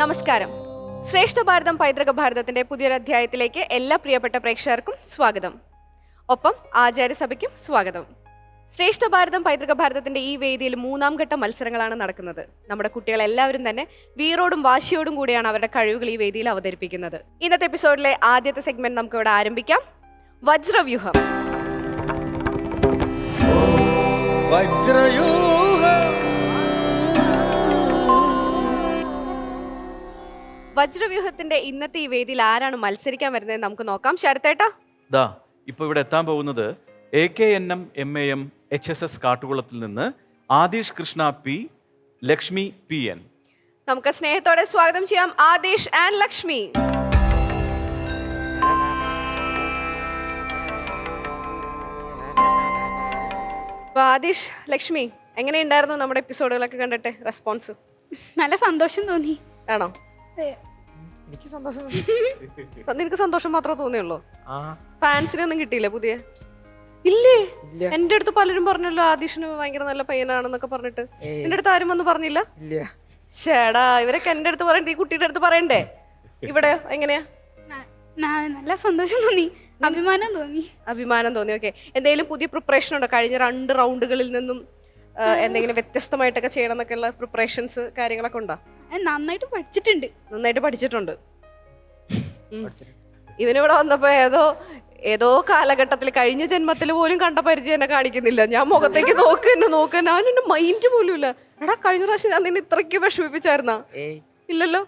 നമസ്കാരം. ശ്രേഷ്ഠ ഭാരതം പൈതൃക ഭാരതത്തിന്റെ പുതിയൊരു അധ്യായത്തിലേക്ക് എല്ലാ പ്രിയപ്പെട്ട പ്രേക്ഷകർക്കും സ്വാഗതം. ഒപ്പം ആചാര്യസഭയ്ക്കും സ്വാഗതം. ശ്രേഷ്ഠ ഭാരതം പൈതൃക ഭാരതത്തിന്റെ ഈ വേദിയിൽ 3-ാം ഘട്ട മത്സരങ്ങളാണ് നടക്കുന്നത്. നമ്മുടെ കുട്ടികൾ എല്ലാവരും തന്നെ വീറോടും വാശിയോടും കൂടിയാണ് അവരുടെ കഴിവുകൾ ഈ വേദിയിൽ അവതരിപ്പിക്കുന്നത്. ഇന്നത്തെ എപ്പിസോഡിലെ ആദ്യത്തെ സെഗ്മെന്റ് നമുക്ക് ഇവിടെ ആരംഭിക്കാം. വജ്രവ്യൂഹം. വജ്രവ്യൂഹത്തിന്റെ ഇന്നത്തെ ഈ വേദിയിൽ ആരാണ് മത്സരിക്കാൻ വരുന്നത് നമുക്ക് നോക്കാം. ശരത്തേട്ടാ, ഇപ്പൊ ഇവിടെ എത്താൻ പോകുന്നത് AKNM MAM HSS കാട്ടുകുളത്തിൽ നിന്ന് ആദീഷ് കൃഷ്ണ P, ലക്ഷ്മി PN. നമുക്ക് സ്നേഹത്തോടെ സ്വാഗതം ചെയ്യാം ആദീഷ് ആൻഡ് ലക്ഷ്മി. ആദീഷ്, ലക്ഷ്മി, എങ്ങനെയുണ്ടായിരുന്നു നമ്മുടെ എപ്പിസോഡുകളൊക്കെ കണ്ടിട്ട് റെസ്പോൺസ്? നല്ല സന്തോഷം തോന്നി. ആണോ? എനിക്ക് സന്തോഷം. നിനക്ക് സന്തോഷം മാത്രമേ തോന്നിയുള്ളൂ? ഫാൻസിനെ ഒന്നും കിട്ടിയില്ലേ പുതിയ? ഇല്ലേ? എന്റെ അടുത്ത് പലരും പറഞ്ഞല്ലോ ആദീഷിന് ഭയങ്കര നല്ല പയ്യനാണെന്നൊക്കെ പറഞ്ഞിട്ട്. എന്റെ അടുത്ത് ആരും വന്ന് പറഞ്ഞില്ല? ചേടാ, ഇവരൊക്കെ എന്റെ അടുത്ത് പറയണ്ടേ, ഈ കുട്ടിയുടെ അടുത്ത് പറയണ്ടേ? ഇവിടെ എങ്ങനെയാ? നല്ല സന്തോഷം തോന്നി, അഭിമാനം തോന്നി. അഭിമാനം തോന്നി. ഓക്കെ, എന്തെങ്കിലും പുതിയ പ്രിപ്പറേഷൻ ഉണ്ടോ? കഴിഞ്ഞ 2 റൗണ്ടുകളിൽ നിന്നും എന്തെങ്കിലും വ്യത്യസ്തമായിട്ടൊക്കെ ചെയ്യണം എന്നൊക്കെയുള്ള പ്രിപ്പറേഷൻസ് കാര്യങ്ങളൊക്കെ ഉണ്ടോ? നന്നായിട്ട് പഠിച്ചിട്ടുണ്ട്. നന്നായിട്ട് പഠിച്ചിട്ടുണ്ട്. ഇവനിവിടെ വന്നപ്പോ ഏതോ കാലഘട്ടത്തിൽ കഴിഞ്ഞ ജന്മത്തിൽ പോലും കണ്ട പരിചയം എന്നെ കാണിക്കുന്നില്ല. ഞാൻ മുഖത്തേക്ക് നോക്കുന്ന അവൻ എന്റെ മൈൻഡ് പോലും ഇല്ല. എടാ, കഴിഞ്ഞ പ്രാവശ്യം ഞാൻ നിന്നെ ഇത്രയ്ക്ക് വിഷമിപ്പിച്ചായിരുന്നാ? ഇല്ലല്ലോ.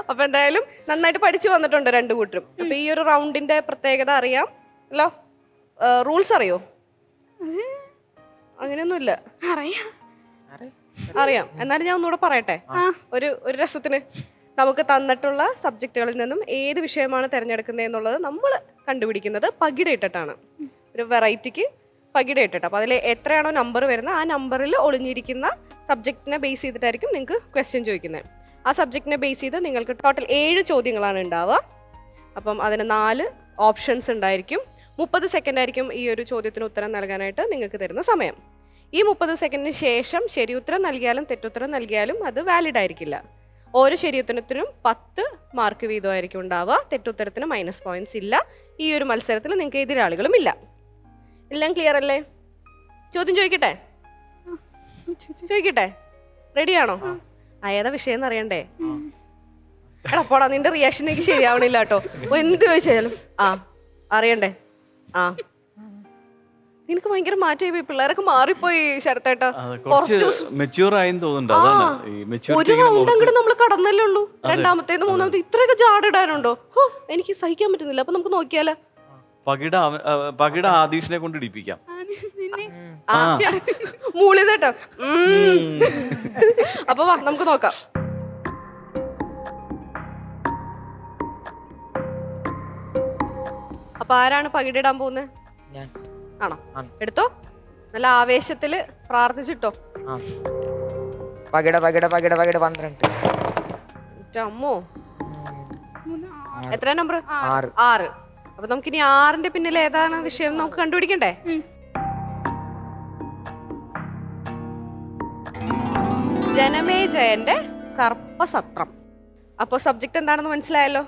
അപ്പൊ എന്തായാലും നന്നായിട്ട് പഠിച്ചു വന്നിട്ടുണ്ട് 2 കൂട്ടരും. അപ്പൊ ഈ ഒരു റൗണ്ടിന്റെ പ്രത്യേകത അറിയാം അല്ലോ? റൂൾസ് അറിയോ? അങ്ങനെയൊന്നുമില്ല. അറിയാം. എന്നാലും ഞാൻ ഒന്നുകൂടെ പറയട്ടെ, ഒരു രസത്തിന്. നമുക്ക് തന്നിട്ടുള്ള സബ്ജക്റ്റുകളിൽ നിന്നും ഏത് വിഷയമാണ് തിരഞ്ഞെടുക്കുന്നത് എന്നുള്ളത് നമ്മൾ കണ്ടുപിടിക്കുന്നത് പകിടയിട്ടിട്ടാണ്. ഒരു വെറൈറ്റിക്ക് പകിടയിട്ടിട്ട്. അപ്പോൾ അതിൽ എത്രയാണോ നമ്പർ വരുന്നത് ആ നമ്പറിൽ ഒളിഞ്ഞിരിക്കുന്ന സബ്ജക്റ്റിനെ ബേസ് ചെയ്തിട്ടായിരിക്കും നിങ്ങൾക്ക് ക്വസ്റ്റ്യൻ ചോദിക്കുന്നത്. ആ സബ്ജക്റ്റിനെ ബേസ് ചെയ്ത് നിങ്ങൾക്ക് ടോട്ടൽ 7 ചോദ്യങ്ങളാണ് ഉണ്ടാവുക. അപ്പം അതിന് 4 ഓപ്ഷൻസ് ഉണ്ടായിരിക്കും. 30 സെക്കൻഡ് ആയിരിക്കും ഈ ഒരു ചോദ്യത്തിന് ഉത്തരം നൽകാനായിട്ട് നിങ്ങൾക്ക് തരുന്ന സമയം. ഈ 30 സെക്കൻഡിന് ശേഷം ശരി ഉത്തരം നൽകിയാലും തെറ്റുത്തരം നൽകിയാലും അത് വാലിഡ് ആയിരിക്കില്ല. ഓരോ ശരിയുത്തരത്തിനും 10 മാർക്ക് വീതമായിരിക്കും ഉണ്ടാവുക. തെറ്റുത്തരത്തിന് -, പോയിന്റ്സ് ഇല്ല. ഈ ഒരു മത്സരത്തിൽ നിങ്ങൾക്ക് എതിരാളികളും ഇല്ല. എല്ലാം ക്ലിയർ അല്ലേ? ചോദ്യം ചോദിക്കട്ടെ? റെഡിയാണോ? ഏതാ വിഷയം എന്ന് അറിയണ്ടേ? എടാ പോടാ, നിന്റെ റിയാക്ഷൻ എനിക്ക് ശരിയാവണില്ല കേട്ടോ. എന്ത് ചോദിച്ചാലും അറിയണ്ടേ? നിനക്ക് ഭയങ്കര മാറ്റമായി, പിള്ളേരൊക്കെ മാറിപ്പോയി ശരത്തേട്ടാ. ഒരു റൗണ്ട് അങ്ങോട്ട് നമ്മൾ കടന്നല്ലേ ഉള്ളൂ. രണ്ടാമത്തേത് 3-ാമത്തെ ഇത്രയൊക്കെ ജാടിടാനുണ്ടോ? എനിക്ക് സഹിക്കാൻ പറ്റുന്നില്ല. അപ്പൊ നമുക്ക് നോക്കിയാലോ? പകിട ആദീഷിനെ കൊണ്ട് ഇടിപ്പിക്കാം. മൂളിതട്ടോ. അപ്പൊ വാ, നമുക്ക് നോക്കാം. അപ്പൊ ആരാണ് പകിടിടാൻ പോകുന്നത്? ആണോ? എടുത്തോ. നല്ല ആവേശത്തില് പ്രാർത്ഥിച്ചിട്ടോ. അമ്മോ, എത്ര നമ്പർ? 6. അപ്പൊ നമുക്കിനി 6ന്റെ പിന്നിൽ ഏതാണ് വിഷയം നമുക്ക് കണ്ടുപിടിക്കണ്ടേ? ജനമേജയന്റെ സർപ്പസത്രം. അപ്പൊ സബ്ജക്ട് എന്താണെന്ന് മനസ്സിലായല്ലോ?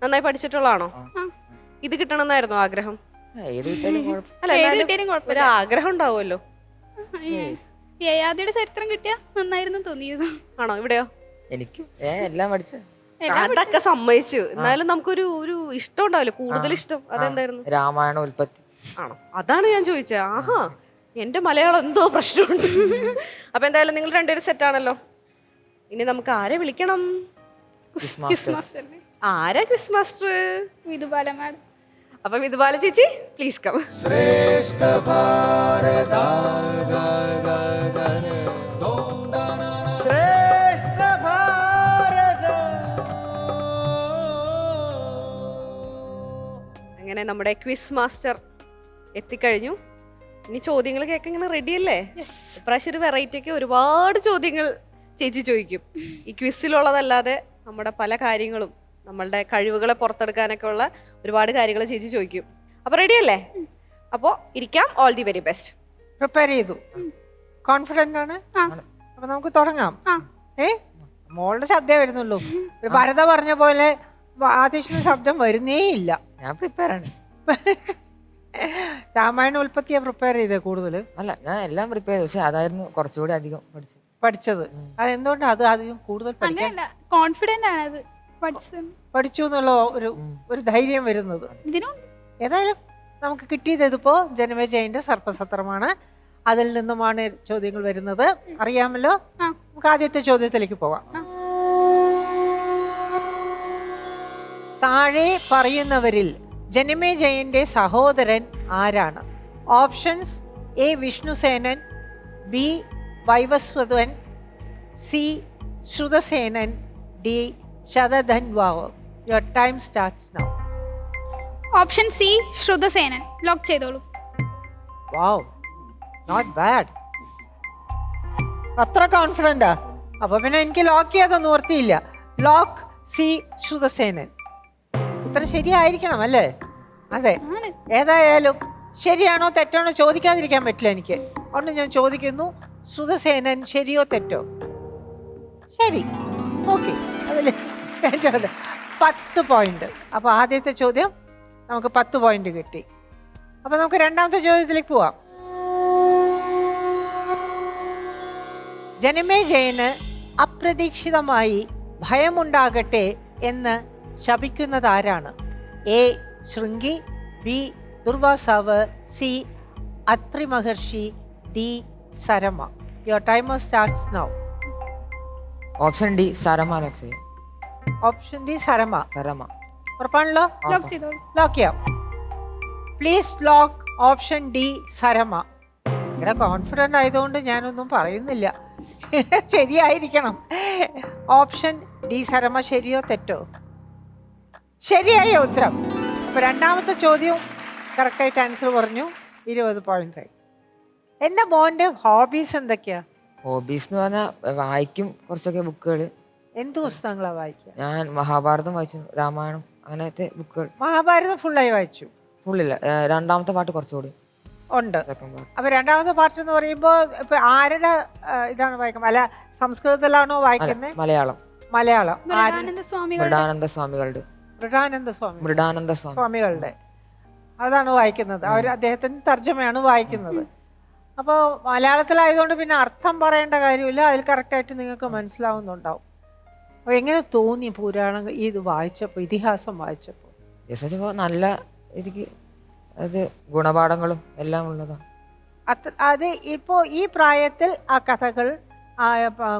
നന്നായി പഠിച്ചിട്ടുള്ളതാണോ? ഇത് കിട്ടണമെന്നായിരുന്നു ആഗ്രഹം? ഒരു ആഗ്രഹം ഉണ്ടാവുമല്ലോ. യയാതിയുടെ ചരിത്രം കിട്ടിയ നന്നായിരുന്നു തോന്നിയത്. ആണോ? ഇവിടെയോ? എനിക്ക് എല്ലാം പഠിച്ച അതൊക്കെ സമ്മതിച്ചു. എന്നാലും നമുക്കൊരു ഇഷ്ടം ഉണ്ടാവില്ല, കൂടുതൽ ഇഷ്ടം. അതെന്തായിരുന്നു? രാമായണ ഉൽപ്പത്തി. ആണോ? അതാണ് ഞാൻ ചോദിച്ചത്. ആഹാ, എന്റെ മലയാളം എന്തോ പ്രശ്നമുണ്ട്. അപ്പൊ എന്തായാലും നിങ്ങൾ 2 പേരും സെറ്റ് ആണല്ലോ. ഇനി നമുക്ക് ആരെ വിളിക്കണം? ആരാ ക്വിസ് മാസ്റ്റർ? വിധുബാല മാഡം. അപ്പൊ വിധുബാല ചേച്ചി, പ്ലീസ് കം. അങ്ങനെ നമ്മുടെ ക്വിസ് മാസ്റ്റർ എത്തിക്കഴിഞ്ഞു. ഇനി ചോദ്യങ്ങൾ കേൾക്കാൻ ഇങ്ങനെ റെഡി അല്ലേ? ഇപ്രാവശ്യം ഒരു വെറൈറ്റിക്ക് ഒരുപാട് ചോദ്യങ്ങൾ ചേച്ചി ചോദിക്കും. ഈ ക്വിസിലുള്ളതല്ലാതെ നമ്മുടെ പല കാര്യങ്ങളും, നമ്മളുടെ കഴിവുകളെ പുറത്തെടുക്കാനൊക്കെ ഉള്ള ഒരുപാട് കാര്യങ്ങൾ ചേച്ചി ചോദിക്കും. അപ്പൊ റെഡി അല്ലേ? അപ്പോ ഇരിക്കാം. All the very best. Prepare ചെയ്തു, കോൺഫിഡന്റ് ആണ്. അപ്പൊ നമുക്ക് തുടങ്ങാം. മോളുടെ ശബ്ദമേ വരുന്നുള്ളൂ. ഒരു ഭരത പറഞ്ഞ പോലെ ആദിഷിന് ശബ്ദം വരുന്നേ ഇല്ല. ഞാൻ പ്രിപ്പയർ ആണ്. രാമായണ ഉൽപ്പത്തിയെ പ്രിപ്പയർ ചെയ്തേ കൂടുതൽ അല്ല, ഞാൻ എല്ലാം പ്രിപ്പയർ ചെയ്തു. പക്ഷെ അതായിരുന്നു കുറച്ചുകൂടി അധികം പഠിച്ചത്. അതെന്തുകൊണ്ടാണ് അത് അധികം കൂടുതൽ പഠിക്കാൻ അങ്ങനെയല്ല, കോൺഫിഡന്റ് ആണ് അത് പഠിച്ചു എന്നുള്ള ഒരു ധൈര്യം വരുന്നത്. ഇതിനും ഏതായാലും നമുക്ക് കിട്ടിയത് ഇതിപ്പോ ജനമേജയന്റെ സർപ്പസത്രമാണ്. അതിൽ നിന്നുമാണ് ചോദ്യങ്ങൾ വരുന്നത്. അറിയാമല്ലോ. നമുക്ക് ആദ്യത്തെ ചോദ്യത്തിലേക്ക് പോവാം. താഴെ പറയുന്നവരിൽ ജനമേജയന്റെ സഹോദരൻ ആരാണ്? Options: A Vishnusenan, B Vaivasvatan, C Shrutasenan, D Shatadhanva. Your time starts now. Option C Shrutasenan. Lock ചെയ്തോളൂ. Wow, not bad. അത്ര കോൺഫിഡന്റാ? അപ്പൊ പിന്നെ എനിക്ക് ലോക്ക് ചെയ്യാതൊന്നും ഓർത്തിയില്ല. Lock C Shrutasenan. ഉത്തരം ശരിയായിരിക്കണം അല്ലേ? അതെ. ഏതായാലും ശരിയാണോ തെറ്റാണോ ചോദിക്കാതിരിക്കാൻ പറ്റില്ല എനിക്ക്. അതുകൊണ്ട് ഞാൻ ചോദിക്കുന്നു, ശ്രുതസേനൻ ശരിയോ തെറ്റോ? ശരി, ഓക്കെ. അതിൽ 10 പോയിന്റ്. അപ്പൊ ആദ്യത്തെ ചോദ്യം നമുക്ക് 10 പോയിന്റ് കിട്ടി. അപ്പൊ നമുക്ക് രണ്ടാമത്തെ ചോദ്യത്തിലേക്ക് പോവാം. ജനമേജയന് അപ്രതീക്ഷിതമായി ഭയമുണ്ടാകട്ടെ എന്ന് ശപിക്കുന്നത് ആരാണ്? A Shringi, B Durvasa, C Atri Maharshi, D Sarama. Your timer starts now. Option D Sarama. Lock ചെയ്യാം. Option D Sarama. സരമ ഉറപ്പാണല്ലോ? ലോക്ക് ചെയ്തോളൂ. ലോക്ക് ചെയ്യാം. Please lock option D Sarama. ഇങ്ങനെ കോൺഫിഡൻ്റ് ആയതുകൊണ്ട് ഞാനൊന്നും പറയുന്നില്ല. ശരിയായിരിക്കണം. ഓപ്ഷൻ ഡി സരമ ശരിയോ തെറ്റോ? ശരിയായ ഉത്തരം. അപ്പൊ രണ്ടാമത്തെ ചോദ്യവും കറക്റ്റായിട്ട് ആൻസർ പറഞ്ഞു. 20 പോയിന്റ് ആയി. എന്താ മോന്റെ ഹോബീസ് എന്തൊക്കെയാ? ഹോബീസ് എന്ന് പറഞ്ഞാൽ വായിക്കും കുറച്ചൊക്കെ ബുക്കുകൾ. എന്ത് പുസ്തകങ്ങളാ വായിക്കുക? ഞാൻ മഹാഭാരതം വായിച്ചു, രാമായണം, അങ്ങനത്തെ ബുക്കുകൾ. മഹാഭാരതം ഫുള്ളായി വായിച്ചു? ഫുള്ളില്ല, രണ്ടാമത്തെ പാട്ട് കുറച്ചുകൂടി ഉണ്ട്. Second part. അപ്പൊ രണ്ടാമത്തെ പാർട്ട് എന്ന് പറയുമ്പോ ഇപ്പൊ ആരുടെ ഇതാണ് വായിക്കുന്നത്? അല്ല, സംസ്കൃതത്തിലാണോ വായിക്കുന്നത്? മലയാളം. മലയാളം. മൃഡാനന്ദ സ്വാമികളുടെ മൃഡാനന്ദ സ്വാമികളുടെ സ്വാമികളുടെ അതാണ് വായിക്കുന്നത്. അവർ അദ്ദേഹത്തിന്റെ തർജ്ജമയാണ് വായിക്കുന്നത്. അപ്പോൾ മലയാളത്തിലായതുകൊണ്ട് പിന്നെ അർത്ഥം പറയേണ്ട കാര്യമില്ല, അതിൽ കറക്റ്റായിട്ട് നിങ്ങൾക്ക് മനസ്സിലാവുന്നുണ്ടാവും. അപ്പോൾ എങ്ങനെ തോന്നി പുരാണം ഇത് വായിച്ചപ്പോൾ, ഇതിഹാസം വായിച്ചപ്പോൾ? നല്ല എനിക്ക് അത് ഗുണപാഠങ്ങളും എല്ലാം ഉള്ളതാണ്. അത് ഇപ്പോൾ ഈ പ്രായത്തിൽ ആ കഥകൾ, ആ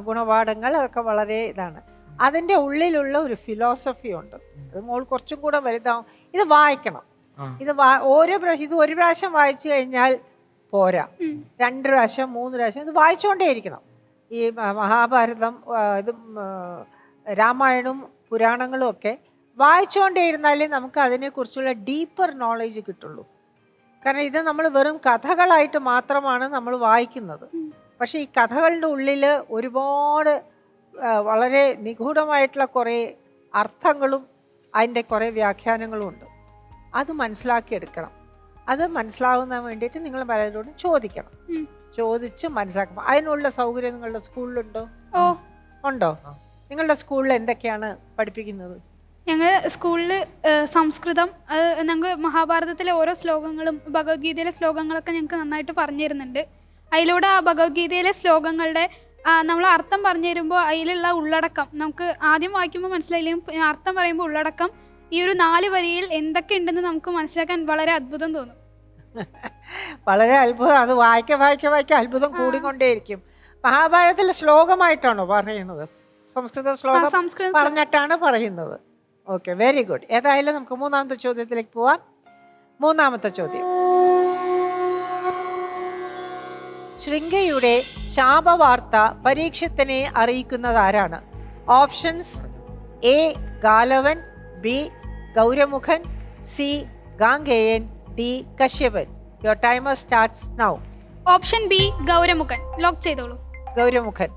ഗുണപാഠങ്ങൾ അതൊക്കെ വളരെ ഇതാണ്. അതിൻ്റെ ഉള്ളിലുള്ള ഒരു ഫിലോസഫി ഉണ്ട്. അത് മോൾ കുറച്ചും കൂടെ വലുതാവും. ഇത് വായിക്കണം. ഇത് ഓരോ പ്രാവശ്യം, ഇത് ഒരു പ്രാവശ്യം വായിച്ചു കഴിഞ്ഞാൽ പോരാ, 2 പ്രാവശ്യം 3 പ്രാവശ്യം ഇത് വായിച്ചുകൊണ്ടേ ഇരിക്കണം. ഈ മഹാഭാരതം, ഇത് രാമായണവും പുരാണങ്ങളും ഒക്കെ വായിച്ചുകൊണ്ടേ ഇരുന്നാലേ നമുക്ക് അതിനെക്കുറിച്ചുള്ള ഡീപ്പർ നോളേജ് കിട്ടുള്ളൂ. കാരണം ഇത് നമ്മൾ വെറും കഥകളായിട്ട് മാത്രമാണ് നമ്മൾ വായിക്കുന്നത്. പക്ഷേ ഈ കഥകളുടെ ഉള്ളിൽ ഒരുപാട് വളരെ നിഗൂഢമായിട്ടുള്ള കുറേ അർത്ഥങ്ങളും അതിൻ്റെ കുറേ വ്യാഖ്യാനങ്ങളും ഉണ്ട്. അത് മനസ്സിലാക്കിയെടുക്കണം. അത് മനസ്സിലാവുന്ന വേണ്ടിയിട്ട് നിങ്ങൾ പലരോടും ചോദിക്കണം. ചോദിച്ച് മനസ്സിലാക്കണം. അതിനുള്ള സൗകര്യം നിങ്ങളുടെ സ്കൂളിലുണ്ടോ? ഉണ്ടോ? നിങ്ങളുടെ സ്കൂളിൽ എന്തൊക്കെയാണ് പഠിപ്പിക്കുന്നത്? ഞങ്ങൾ സ്കൂളിൽ സംസ്കൃതം, ഞങ്ങൾക്ക് മഹാഭാരതത്തിലെ ഓരോ ശ്ലോകങ്ങളും ഭഗവത്ഗീതയിലെ ശ്ലോകങ്ങളൊക്കെ ഞങ്ങൾക്ക് നന്നായിട്ട് പറഞ്ഞു തരുന്നുണ്ട്. അതിലൂടെ ആ ഭഗവത്ഗീതയിലെ ശ്ലോകങ്ങളുടെ നമ്മൾ അർത്ഥം പറഞ്ഞു തരുമ്പോൾ അതിലുള്ള ഉള്ളടക്കം നമുക്ക് ആദ്യം വായിക്കുമ്പോൾ മനസ്സിലായില്ലെങ്കിൽ അർത്ഥം പറയുമ്പോൾ ഉള്ളടക്കം ഈ ഒരു 4 വരിയിൽ എന്തൊക്കെ ഉണ്ടെന്ന് നമുക്ക് മനസ്സിലാക്കാൻ വളരെ അത്ഭുതം തോന്നും. വളരെ അത്ഭുതം. അത് വായിക്ക അത്ഭുതം കൂടിക്കൊണ്ടേയിരിക്കും. മഹാഭാരതത്തിലെ ശ്ലോകമായിട്ടാണോ പറയുന്നത്? സംസ്കൃത ശ്ലോകം പറഞ്ഞിട്ടാണ് പറയുന്നത്. Okay, very good. ഏതായാലും നമുക്ക് മൂന്നാമത്തെ ചോദ്യത്തിലേക്ക് പോവാം. മൂന്നാമത്തെ ചോദ്യം, ശൃംഗയുടെ ശാപവാർത്ത പരീക്ഷത്തിനെ അറിയിക്കുന്നത് ആരാണ്? Options: A Galavan, B Gauramukhan, C Gangeyan, D Kashyapan. Your timer starts now. Option B Gauramukhan. Lock ചെയ്തോളൂ. ഗൗരമുഖൻ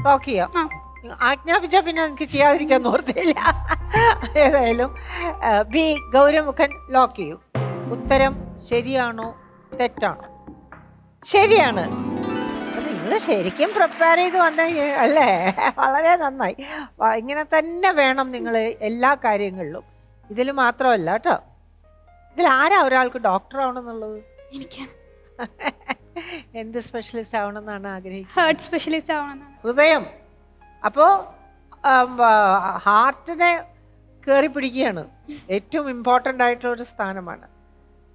ലോക്ക് ചെയ്യാം. ആജ്ഞാപിച്ച പിന്നെ എനിക്ക് ചെയ്യാതിരിക്കാൻ ഓർത്തില്ല. ഏതായാലും ബി ഗൗരമുഖൻ ലോക്ക് ചെയ്യൂ. ഉത്തരം ശരിയാണോ തെറ്റാണോ? ശരിയാണ്. നിങ്ങൾ ശരിക്കും പ്രിപ്പയർ ചെയ്ത് വന്ന അല്ലേ? വളരെ നന്നായി. ഇങ്ങനെ തന്നെ വേണം നിങ്ങൾ എല്ലാ കാര്യങ്ങളിലും. ഇതിൽ മാത്രമല്ല കേട്ടോ. ഇതിൽ ആരാ ഒരാൾക്ക് ഡോക്ടർ ആവണമെന്നുള്ളത്? എനിക്കാണ് എന്ത് സ്പെഷ്യലിസ്റ്റ് ആവണമെന്നാണ് ആഗ്രഹിക്കുന്നത്? ഹേർട്ട് സ്പെഷ്യലിസ്റ്റ് ആവണമെന്നാണ്. ഹൃദയം. അപ്പോൾ ഹാർട്ടിനെ കയറി പിടിക്കുകയാണ്. ഏറ്റവും ഇമ്പോർട്ടൻ്റ് ആയിട്ടുള്ള ഒരു സ്ഥാനമാണ്.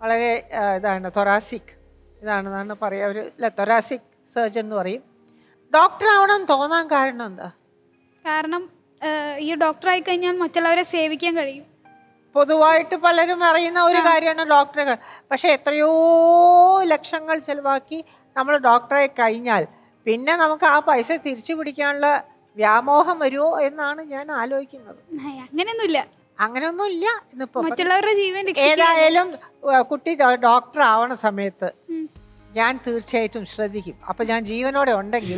വളരെ ഇതാണ് തൊറാസിക് ഇതാണെന്നാണ് പറയുക. ഒരു തൊറാസിക് സർജൻ എന്ന് പറയും. ഡോക്ടർ ആവണം തോന്നാൻ കാരണം എന്താ? കാരണം ഈ ഡോക്ടറായി കഴിഞ്ഞാൽ മറ്റുള്ളവരെ സേവിക്കാൻ കഴിയും. പൊതുവായിട്ട് പലരും അറിയുന്ന ഒരു കാര്യമാണ് ഡോക്ടറുകൾ. പക്ഷെ എത്രയോ ലക്ഷങ്ങൾ ചെലവാക്കി നമ്മൾ ഡോക്ടറായി കഴിഞ്ഞാൽ പിന്നെ നമുക്ക് ആ പൈസ തിരിച്ചു പിടിക്കാനുള്ള വ്യാമോഹം വരുമോ എന്നാണ് ഞാൻ ആലോചിക്കുന്നത്. അങ്ങനെയൊന്നുമില്ല. അങ്ങനെയൊന്നും ഇല്ല. ഇന്നിപ്പോ മറ്റുള്ളവരുടെ ജീവൻ ഏതായാലും കുട്ടി ഡോക്ടർ ആവണ സമയത്ത് ഞാൻ തീർച്ചയായിട്ടും ശ്രദ്ധിക്കും. അപ്പൊ ഞാൻ ജീവനോടെ ഉണ്ടെങ്കിൽ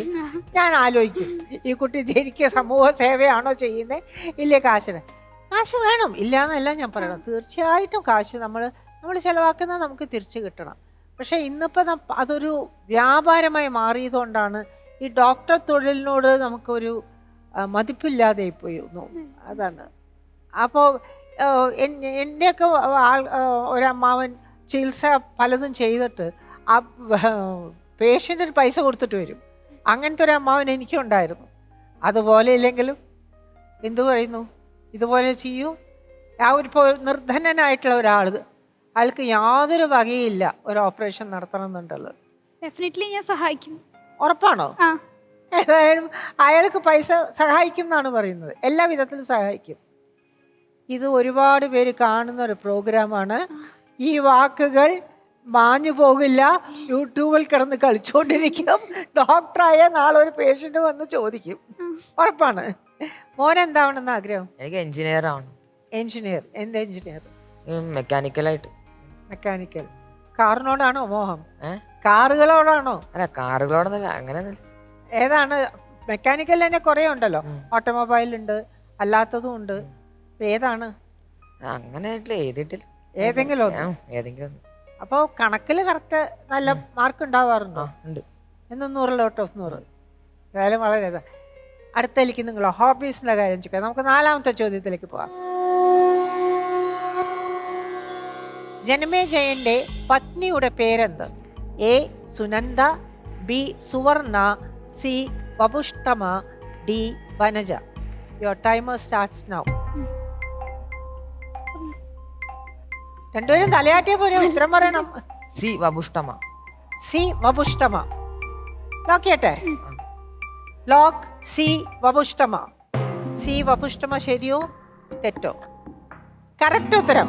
ഞാൻ ആലോചിക്കും, ഈ കുട്ടി ശരിക്കും സമൂഹ സേവയാണോ ചെയ്യുന്നത്, ഇല്ലേ കാശ് വേണം, ഇല്ല എന്നല്ല ഞാൻ പറയണം. തീർച്ചയായിട്ടും കാശ് നമ്മൾ ചിലവാക്കുന്നത് നമുക്ക് തിരിച്ചു കിട്ടണം. പക്ഷെ ഇന്നിപ്പോൾ അതൊരു വ്യാപാരമായി മാറിയതുകൊണ്ടാണ് ഈ ഡോക്ടർ തൊഴിലിനോട് നമുക്കൊരു മതിപ്പില്ലാതെ പോയി. അതാണ്. അപ്പോൾ എൻ്റെയൊക്കെ ഒരമ്മാവൻ ചികിത്സ പലതും ചെയ്തിട്ട് ആ പേഷ്യൻറ്റിന് പൈസ കൊടുത്തിട്ട് വരും. അങ്ങനത്തെ ഒരു അമ്മാവൻ എനിക്കുണ്ടായിരുന്നു. അതുപോലെ ഇല്ലെങ്കിലും എന്തു പറയുന്നു, ഇതുപോലെ ചെയ്യൂ. ആ ഇപ്പോൾ നിർധനനായിട്ടുള്ള ഒരാൾ, അയാൾക്ക് യാതൊരു വകയില്ല ഒരു ഓപ്പറേഷൻ നടത്തണം എന്നുണ്ടല്ലോ. ഡെഫിനറ്റ്ലി ഞാൻ സഹായിക്കും. ഉറപ്പാണോ? ഏതായാലും അയാൾക്ക് പൈസ സഹായിക്കും എന്നാണ് പറയുന്നത്. എല്ലാ വിധത്തിലും സഹായിക്കും. ഇത് ഒരുപാട് പേര് കാണുന്ന ഒരു പ്രോഗ്രാമാണ്. ഈ വാക്കുകൾ മാഞ്ഞു പോകില്ല. യൂട്യൂബിൽ കിടന്ന് കളിച്ചുകൊണ്ടിരിക്കും. ഡോക്ടറായ നാളെ ഒരു പേഷ്യന്റ് വന്ന് ചോദിക്കും. ഉറപ്പാണ്. മോനെന്താവണമെന്ന് ആഗ്രഹം? എനിക്ക് എഞ്ചിനീയർ ആവണം. എഞ്ചിനീയർ. എന്ത് എഞ്ചിനീയർ? മെക്കാനിക്കലായിട്ട്. മെക്കാനിക്കൽ. കാറിനോടാണോ മോഹം? കാറുകളോടാണോ? അല്ല, കാറുകളോടൊന്നല്ല, അങ്ങനെ. ഏതാണ്? മെക്കാനിക്കൽ തന്നെ കുറേ ഉണ്ടല്ലോ. ഓട്ടോമൊബൈൽ ഉണ്ട്, അല്ലാത്തതും ഉണ്ട്. ഏതാണ്? അങ്ങനെ എഴുതിയിട്ടില്ല. ഏതെങ്കിലും. അപ്പോൾ കണക്കിൽ കറക്റ്റ് നല്ല മാർക്ക് ഉണ്ടാവാറുണ്ടോ? ഉണ്ട്. 100 ഔട്ട് ഓഫ് 100. ഏതായാലും വളരെ ഇതാ. അടുത്തേക്ക് നിങ്ങൾ ഹോബീസിന്റെ കാര്യം ചോദിക്കാം. നമുക്ക് 4ാമത്തെ ചോദ്യത്തിലേക്ക് പോവാം. ജനമേജയന്റെ പത്നിയുടെ പേരെന്ത്? A Sunanda, B Suvarna, C Vapushtama, D Vanaja. Your timer starts now. രണ്ടുപേരും തലയാട്ടിയ പോലെ ഉത്തരം പറയണം. C Vapushtama. C Vapushtama. Lock ചെയ്യട്ടെ? Lock. C Vapushtama. C Vapushtama ശരിയോ തെറ്റോ? കറക്റ്റ് ഉത്തരം.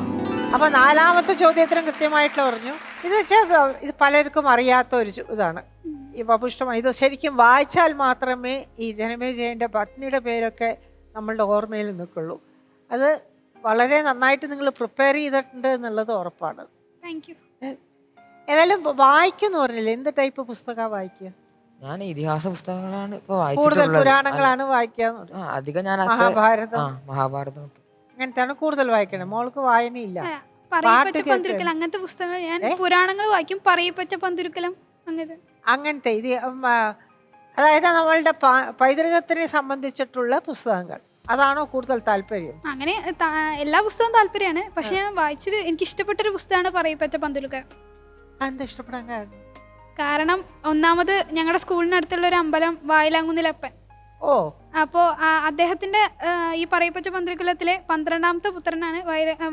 അപ്പൊ 4ാമത്തെ ചോദ്യത്തിനും കൃത്യമായിട്ട് പറഞ്ഞു. ഇത് പലർക്കും അറിയാത്ത ഒരു ഇതാണ് ഈ വപുഷ്ടമ. ഇത് ശരിക്കും വായിച്ചാൽ മാത്രമേ ഈ ജനമേജയന്റെ പത്നിയുടെ പേരൊക്കെ നമ്മളുടെ ഓർമ്മയിൽ നിൽക്കുള്ളൂ. അത് വളരെ നന്നായിട്ട് നിങ്ങൾ പ്രിപ്പയർ ചെയ്തിട്ടുണ്ട് എന്നുള്ളത് ഉറപ്പാണ്. Thank you. ഏതായാലും വായിക്കുമെന്ന് പറഞ്ഞില്ലേ, എന്ത് ടൈപ്പ് പുസ്തകമാണ് വായിക്കുക? ഞാൻ ഇതിഹാസ പുസ്തകങ്ങളാണ് ഇപ്പൊ കൂടുതൽ വായിച്ചിട്ടുള്ളത്. പുരാണങ്ങളാണ് വായിക്കുക. അധികം ഞാൻ മഹാഭാരതം അങ്ങനത്തെയാണ് കൂടുതൽ വായിക്കണം. മോൾക്ക് വായനയില്ല. പറയപ്പറ്റ പന്തുരുക്കൽ അങ്ങനത്തെ പുസ്തകങ്ങൾ ഞാൻ പുരാണങ്ങൾ വായിക്കും. പറയപ്പറ്റ പന്തുരുക്കലം അങ്ങനത്തെ ഇത് അതായത് നമ്മളുടെ പൈതൃകത്തിനെ സംബന്ധിച്ചിട്ടുള്ള പുസ്തകങ്ങൾ, അതാണോ കൂടുതൽ താല്പര്യം? അങ്ങനെ എല്ലാ പുസ്തകവും താല്പര്യമാണ്. പക്ഷെ ഞാൻ വായിച്ചിട്ട് എനിക്ക് ഇഷ്ടപ്പെട്ടൊരു പുസ്തകമാണ് പറയപ്പറ്റ പന്തുരുക്കൽ. എന്താ ഇഷ്ടപ്പെടാൻ കാരണം? കാരണം ഒന്നാമത് ഞങ്ങളുടെ സ്കൂളിനടുത്തുള്ള ഒരു അമ്പലം വായിലാങ്കുന്നിലപ്പൻ. അപ്പോൾ അദ്ദേഹത്തിന്റെ ഈ പറയപ്പറ്റ പന്തുരുക്കലത്തിലെ 12ാമത്തെ പുത്രനാണ്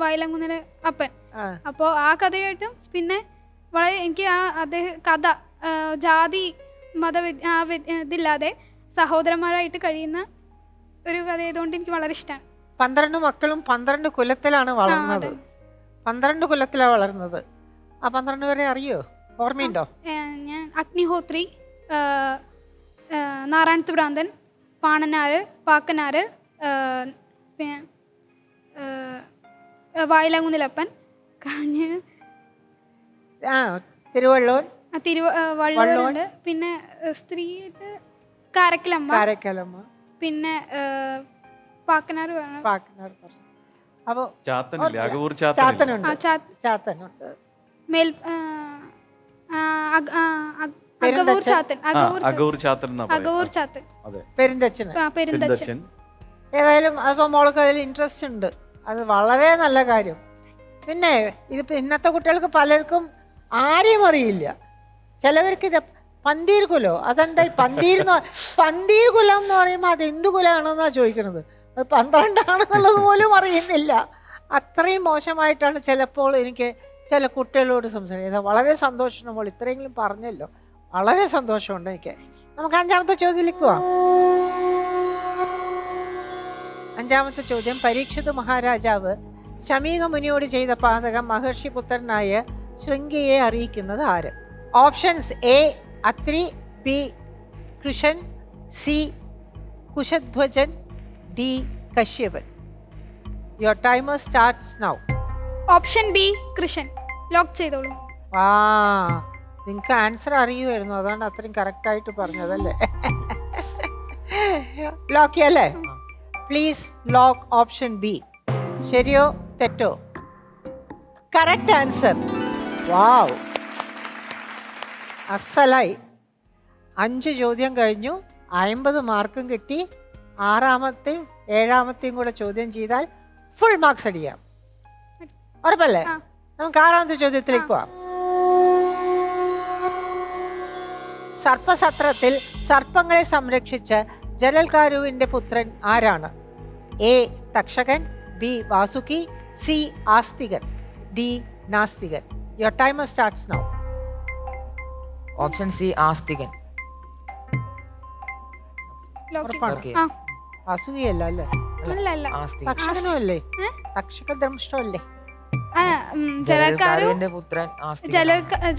വായിലാങ്കുന്നിലെ അപ്പൻ. അപ്പോൾ ആ കഥയായിട്ടും പിന്നെ വളരെ എനിക്ക് ആ കഥ ജാതി മത ഇതില്ലാതെ സഹോദരന്മാരായിട്ട് കഴിയുന്ന ഒരു കഥ ആയതുകൊണ്ട് എനിക്ക് വളരെ ഇഷ്ടമാണ്. 12 മക്കളും 12 കുലത്തിലാണ് വളർന്നത്. 12 കുലത്തിലാണ് വളർന്നത്. ആ 12 പേരെ അറിയോ? ഓർമ്മയുണ്ടോ? ഞാൻ അഗ്നിഹോത്രി, നാരായണത്ത് ഭ്രാന്തൻ, പാണനാര്, പാക്കനാര്, വായിലാങ്കുന്നിലപ്പൻ, തിരുവള്ളുണ്ട്, പിന്നെ സ്ത്രീ കാരക്കലമ്മ, പിന്നെ പാക്കനാർ ചാത്തനുണ്ട്. അകവൂർ ചാത്തൻ അഗൗർ ചാത്തൻ എന്നാ അകവൂർ പറയുന്നത്. ചാത്തൻ അതെ, പെരുന്തച്ഛന്. പെരുന്തച്ഛൻ. പെരുന്തച്ഛൻ. ഏതായാലും അതിപ്പോൾ മോൾക്ക് അതിൽ ഇൻട്രസ്റ്റ് ഉണ്ട്, അത് വളരെ നല്ല കാര്യം. പിന്നെ ഇതിപ്പോൾ ഇന്നത്തെ കുട്ടികൾക്ക് പലർക്കും ആരെയും അറിയില്ല. ചിലവർക്ക് ഇത് പന്തീർ കുലോ, അതെന്താ ഈ പന്തീർ കുലം എന്ന് പറയുമ്പോൾ അത് എന്ത് കുലമാണെന്നാണ് ചോദിക്കുന്നത്. അത് 12 ആണെന്നുള്ളത് പോലും അറിയുന്നില്ല. അത്രയും മോശമായിട്ടാണ് ചിലപ്പോൾ എനിക്ക് ചില കുട്ടികളോട് സംസാരിക്കുന്നത്. വളരെ സന്തോഷം നമ്മൾ ഇത്രയെങ്കിലും പറഞ്ഞല്ലോ, വളരെ സന്തോഷമുണ്ട് എനിക്ക്. നമുക്ക് 5ാമത്തെ ചോദ്യത്തിലേക്ക് പോവാം. 5ാമത്തെ ചോദ്യം, പരീക്ഷിത് മഹാരാജാവ് ശമീക മുനിയോട് ചെയ്ത പാതകം മഹർഷി പുത്രനായ ശൃംഗിയെ അറിയിക്കുന്നത് ആര്? Options: A Atri, B Krishan, C Kushadhwajan, D Kashyapan. Your timer starts now. Option B Krishan. Lock ചെയ്തോളൂ. ആ, നിങ്ങൾക്ക് ആൻസർ അറിയുമായിരുന്നു, അതാണ് അത്രയും കറക്റ്റായിട്ട് പറഞ്ഞതല്ലേ? ലോക്ക് ചെയ്യല്ലേ? Please lock option B. ശരിയോ തെറ്റോ? Correct answer. വാവ്, അസലായി. 5 ചോദ്യം കഴിഞ്ഞു, 50 മാർക്കും കിട്ടി. 6ാമത്തെയും 7ാമത്തെയും കൂടെ ചോദ്യം ചെയ്താൽ ഫുൾ മാർക്സ് അടിക്കാം. ഉറപ്പല്ലേ? നമുക്ക് 6ാമത്തെ ചോദ്യത്തിലേക്ക് പോവാം. സർപ്പസത്രത്തിൽ സർപ്പങ്ങളെ സംരക്ഷിച്ച ജലൽകാരുവിന്റെ പുത്രൻ ആരാണ്? A Takshakan, B Vasuki, C Astikan, D Nastikan. Your timer starts now. Option C Astikan. ഉറപ്പാണ്? ഓക്കെ. വാസുകിയല്ല അല്ലേ? അല്ല ആസ്തികൻ. തക്ഷകനും അല്ലേ? തക്ഷക ദ്രംഷ്ടമല്ലേ? ജലൽകാരുവിന്റെ പുത്രൻ ആസ്തികൻ.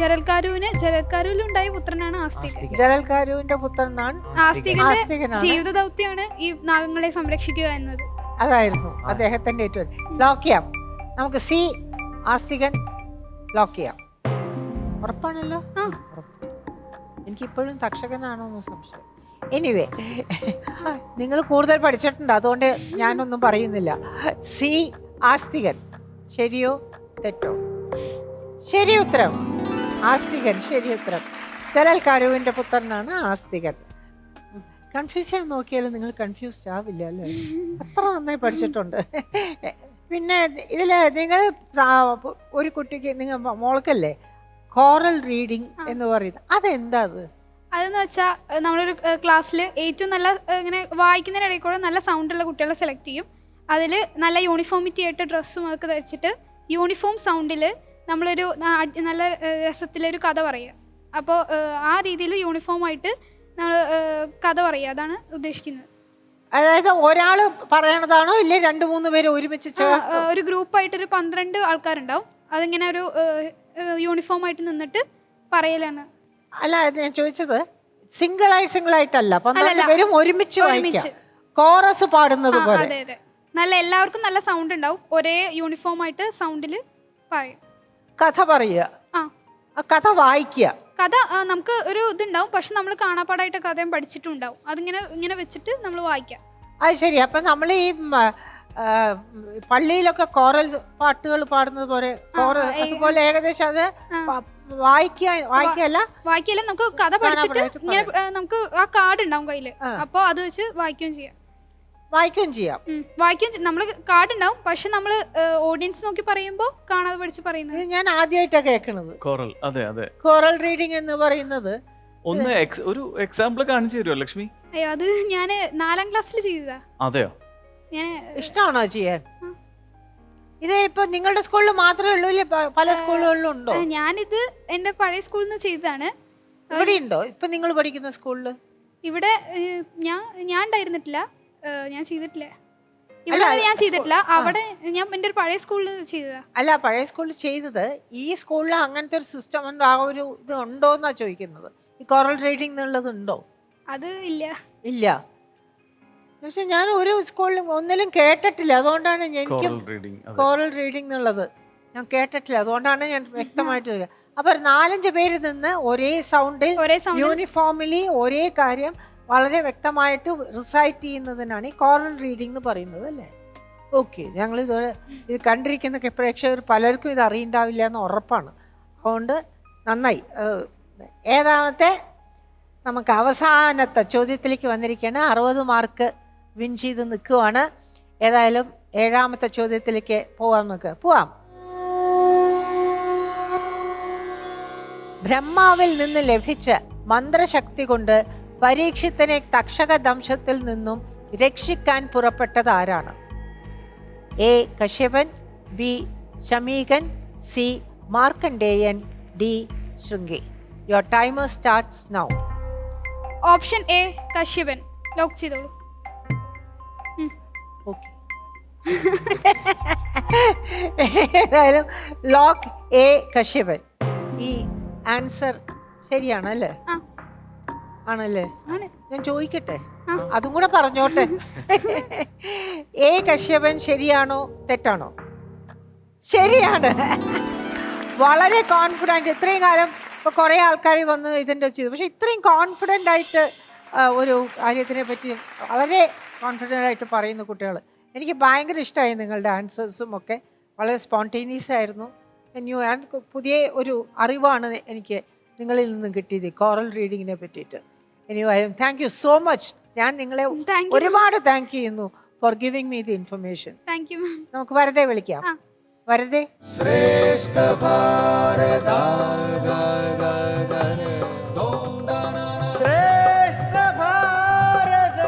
ജലൽക്കാരുവിലുണ്ടായ പുത്രനാണ് ആസ്തികൻ. ജലൽകാരുവിന്റെ പുത്രനാണ് ആസ്തികന്റെ ആസ്തികനാണ്. ജീവിത ദൗത്യമാണ് ഈ നാഗങ്ങളെ സംരക്ഷിക്കുക എന്നത്. അതായിരുന്നു അദ്ദേഹത്തിന്റെ ഏറ്റവും. ലോക്ക് ചെയ്യാം. നമുക്ക് സി ആസ്തികൻ ലോക്ക് ചെയ്യാം. ഉറപ്പാണല്ലോ? എനിക്കിപ്പോഴും തക്ഷകനാണോ എന്ന് സംശയം. എനിവേ, നിങ്ങൾ കൂടുതൽ പഠിച്ചിട്ടുണ്ട്, അതുകൊണ്ട് ഞാനൊന്നും പറയുന്നില്ല. സി ആസ്തികൻ. ശരിയോ തെറ്റോ? ശരി ഉത്തരം. ആസ്തികൻ ശരി ഉത്തരം. ജലൽകാരുവിന്റെ പുത്രനാണ് ആസ്തികൻ. കൺഫ്യൂസ് ചെയ്യാൻ നോക്കിയാലും നിങ്ങൾ കൺഫ്യൂസ്ഡ് ആവില്ല അല്ലേ? അത്ര നന്നായി പഠിച്ചിട്ടുണ്ട്. പിന്നെ ഇതിൽ നിങ്ങൾ ഒരു കുട്ടിക്ക്, നിങ്ങൾ മോൾക്കല്ലേ കോറൽ റീഡിങ് എന്ന് പറയുന്നത്, അതെന്താ? അതെന്ന് വെച്ചാൽ നമ്മളൊരു ക്ലാസ്സിൽ ഏറ്റവും നല്ല ഇങ്ങനെ വായിക്കുന്നതിനിടയിൽ കൂടെ നല്ല സൗണ്ടുള്ള കുട്ടികളെ സെലക്ട് ചെയ്യും. അതിൽ നല്ല യൂണിഫോമിറ്റി ആയിട്ട് ഡ്രസ്സും അതൊക്കെ ധരിച്ചിട്ട് യൂണിഫോം സൗണ്ടിൽ നമ്മളൊരു നല്ല രസത്തിലൊരു കഥ പറയുക. അപ്പോൾ ആ രീതിയിൽ യൂണിഫോമായിട്ട് നമ്മൾ കഥ പറയുക, അതാണ് ഉദ്ദേശിക്കുന്നത്. അതായത് ഒരാൾ പറയണതാണോ ഇല്ലേ 2-3 പേര് ഒരുമിച്ച്? ഒരു ഗ്രൂപ്പായിട്ടൊരു 12 ആൾക്കാരുണ്ടാവും. അതിങ്ങനെ ഒരു യൂണിഫോമായിട്ട് നിന്നിട്ട് പറയലാണ്. അല്ല, ഞാൻ ചോദിച്ചത് സിംഗിൾ ആയിട്ടല്ല, 12 പേരും ഒരുമിച്ച് കോറസ് പാടുന്നത് പോലെ. അതെ അതെ, നല്ല എല്ലാവർക്കും നല്ല സൗണ്ട് ഉണ്ടാവും. ഒരേ യൂണിഫോം ആയിട്ട് സൗണ്ടിൽ പറയും. കഥ പറയുക, കഥ വായിക്കുക. കഥ നമുക്ക് ഒരു ഇതുണ്ടാവും, പക്ഷെ നമ്മൾ കാണാപ്പാടായിട്ട് കഥയും പഠിച്ചിട്ടുണ്ടാവും. ഇങ്ങനെ വെച്ചിട്ട് നമ്മൾ വായിക്കാം. അത് ശരി. അപ്പൊ നമ്മൾ ഈ പള്ളിയിലൊക്കെ കോറൽ പാട്ടുകൾ പാടുന്നത് പോലെ അതുപോലെ ഏകദേശം അത് വായിക്കല്ല നമുക്ക് കഥ പഠിച്ചിട്ട് ഇങ്ങനെ നമുക്ക് ആ കാർഡ് ഉണ്ടാവും കയ്യില്, അപ്പൊ അത് വെച്ച് വായിക്കുകയും ചെയ്യാം. നമ്മള് കാർഡ് ഉണ്ടാവും, പക്ഷെ നമ്മള് ഓഡിയൻസ് നോക്കി പറയുമ്പോ കാണാതെ പഠിച്ച് പറയുന്നത്. ഞാൻ ആദ്യമായിട്ടാണ് കേൾക്കുന്നത് കോറൽ. അതെ അതെ, കോറൽ റീഡിംഗ് എന്ന് പറയുന്നത്. ഒന്ന് ഒരു എക്സാമ്പിൾ കാണിച്ചു തരുമോ ലക്ഷ്മി? അയ്യോ, അത് ഞാൻ 4ാം ക്ലാസ്സിൽ ചെയ്തതാ. അതെയോ? ഇഷ്ടമാണോ ചെയ്യാൻ? ഇത് ഇപ്പൊ നിങ്ങളുടെ സ്കൂളിൽ മാത്രമേ ഉള്ളൂ, പല സ്കൂളുകളിലും ഉണ്ടോ? ഞാനിത് എന്റെ പഴയ സ്കൂളിൽ നിന്ന് ചെയ്തതാണ്. ഇവിടെ ഉണ്ടോ ഇപ്പൊ നിങ്ങൾ പഠിക്കുന്ന സ്കൂളില്? ഇവിടെ ഞാൻ ഉണ്ടായിരുന്നിട്ടില്ല, ഞാൻ ചെയ്തിട്ടില്ല. ഇവിടെ ഞാൻ ചെയ്തിട്ടില്ല, അവിടെ ഞാൻ എന്റെ ഒരു പഴയ സ്കൂളിൽ ചെയ്തതാ. അല്ല, പഴയ സ്കൂളിൽ ചെയ്തത് ഈ സ്കൂളിൽ അങ്ങനത്തെ ഒരു സിസ്റ്റം ഉണ്ടോ, ആ ഒരു ഇത് ഉണ്ടോ എന്നാ ചോദിക്കുന്നത്. ഈ കോറൽ റീഡിംഗ് എന്നുള്ളത് ഉണ്ടോ? അത് ഇല്ല. പക്ഷെ ഞാൻ ഒരു സ്കൂളിലും ഒന്നിലും കേട്ടിട്ടില്ല, അതുകൊണ്ടാണ് എനിക്ക് കോറൽ റീഡിംഗ് എന്നുള്ളത് ഞാൻ കേട്ടിട്ടില്ല. അതുകൊണ്ടാണ് ഞാൻ വ്യക്തമായിട്ട്. അപ്പൊ 4-5 പേര് നിന്ന് ഒരേ സൗണ്ടിൽ യൂണിഫോമിലി ഒരേ കാര്യം വളരെ വ്യക്തമായിട്ട് റിസൈറ്റ് ചെയ്യുന്നതിനാണ് ഈ കോറൽ റീഡിംഗ് എന്ന് പറയുന്നത് അല്ലേ? ഓക്കെ, ഞങ്ങൾ ഇത് കണ്ടിരിക്കുന്ന പ്രേക്ഷകർ പലർക്കും ഇത് അറിയണ്ടാവില്ല എന്ന് ഉറപ്പാണ്. അതുകൊണ്ട് നന്നായി. ഏതാമത്തെ നമുക്ക് അവസാനത്തെ ചോദ്യത്തിലേക്ക് വന്നിരിക്കുകയാണ്. 60 മാർക്ക് വിൻ ചെയ്ത് നിൽക്കുവാണ്. ഏതായാലും 7ാമത്തെ ചോദ്യത്തിലേക്ക് പോവാം. നമുക്ക് പോവാം. ബ്രഹ്മാവിൽ നിന്ന് ലഭിച്ച മന്ത്രശക്തി കൊണ്ട് പരീക്ഷിത്തിനെ തക്ഷക ദംശത്തിൽ നിന്നും രക്ഷിക്കാൻ പുറപ്പെട്ടത് ആരാണ്? A Kashyapan, B Shamikan, C Markandeyan, D Shringi. Your timer starts now. Option A Kashyapan lock ചെയ്തോളൂ. ഓക്കെ, ഏതായാലും ലോക്ക് എ കശ്യപൻ. ഈ ആൻസർ ശരിയാണല്ലേ? ആ. ആണല്ലേ? ആണ്. ഞാൻ ചോദിക്കട്ടെ, അതും കൂടെ പറഞ്ഞോട്ടെ. എ കശ്യപൻ ശരിയാണോ തെറ്റാണോ? ശരിയാണ്. വളരെ കോൺഫിഡൻറ്റ്. ഇത്രയും കാലം ഇപ്പോൾ കുറേ ആൾക്കാർ വന്ന് ഇതിൻ്റെ ചെയ്തു, പക്ഷെ ഇത്രയും കോൺഫിഡൻ്റ് ആയിട്ട് ഒരു കാര്യത്തിനെ പറ്റി വളരെ കോൺഫിഡൻ്റ് ആയിട്ട് പറയുന്ന കുട്ടികൾ എനിക്ക് ഭയങ്കര ഇഷ്ടമായി. നിങ്ങളുടെ ആൻസേഴ്സും ഒക്കെ വളരെ സ്പോണ്ടേനിയസ് ആയിരുന്നു. പുതിയ ഒരു അറിവാണ് എനിക്ക് നിങ്ങളിൽ നിന്നും കിട്ടിയത് കോറൽ റീഡിങ്ങിനെ പറ്റിയിട്ട്. എനിവായും താങ്ക് യു സോ മച്ച്. ഞാൻ നിങ്ങളെ ഒരുപാട് താങ്ക് ചെയ്യുന്നു for giving me the information. Thank you ma'am. നമുക്ക് വരദെ വിളിക്കാം. വരദെ. ശ്രേഷ്ഠ ഭാരത ശ്രേഷ്ഠ ഭാരത.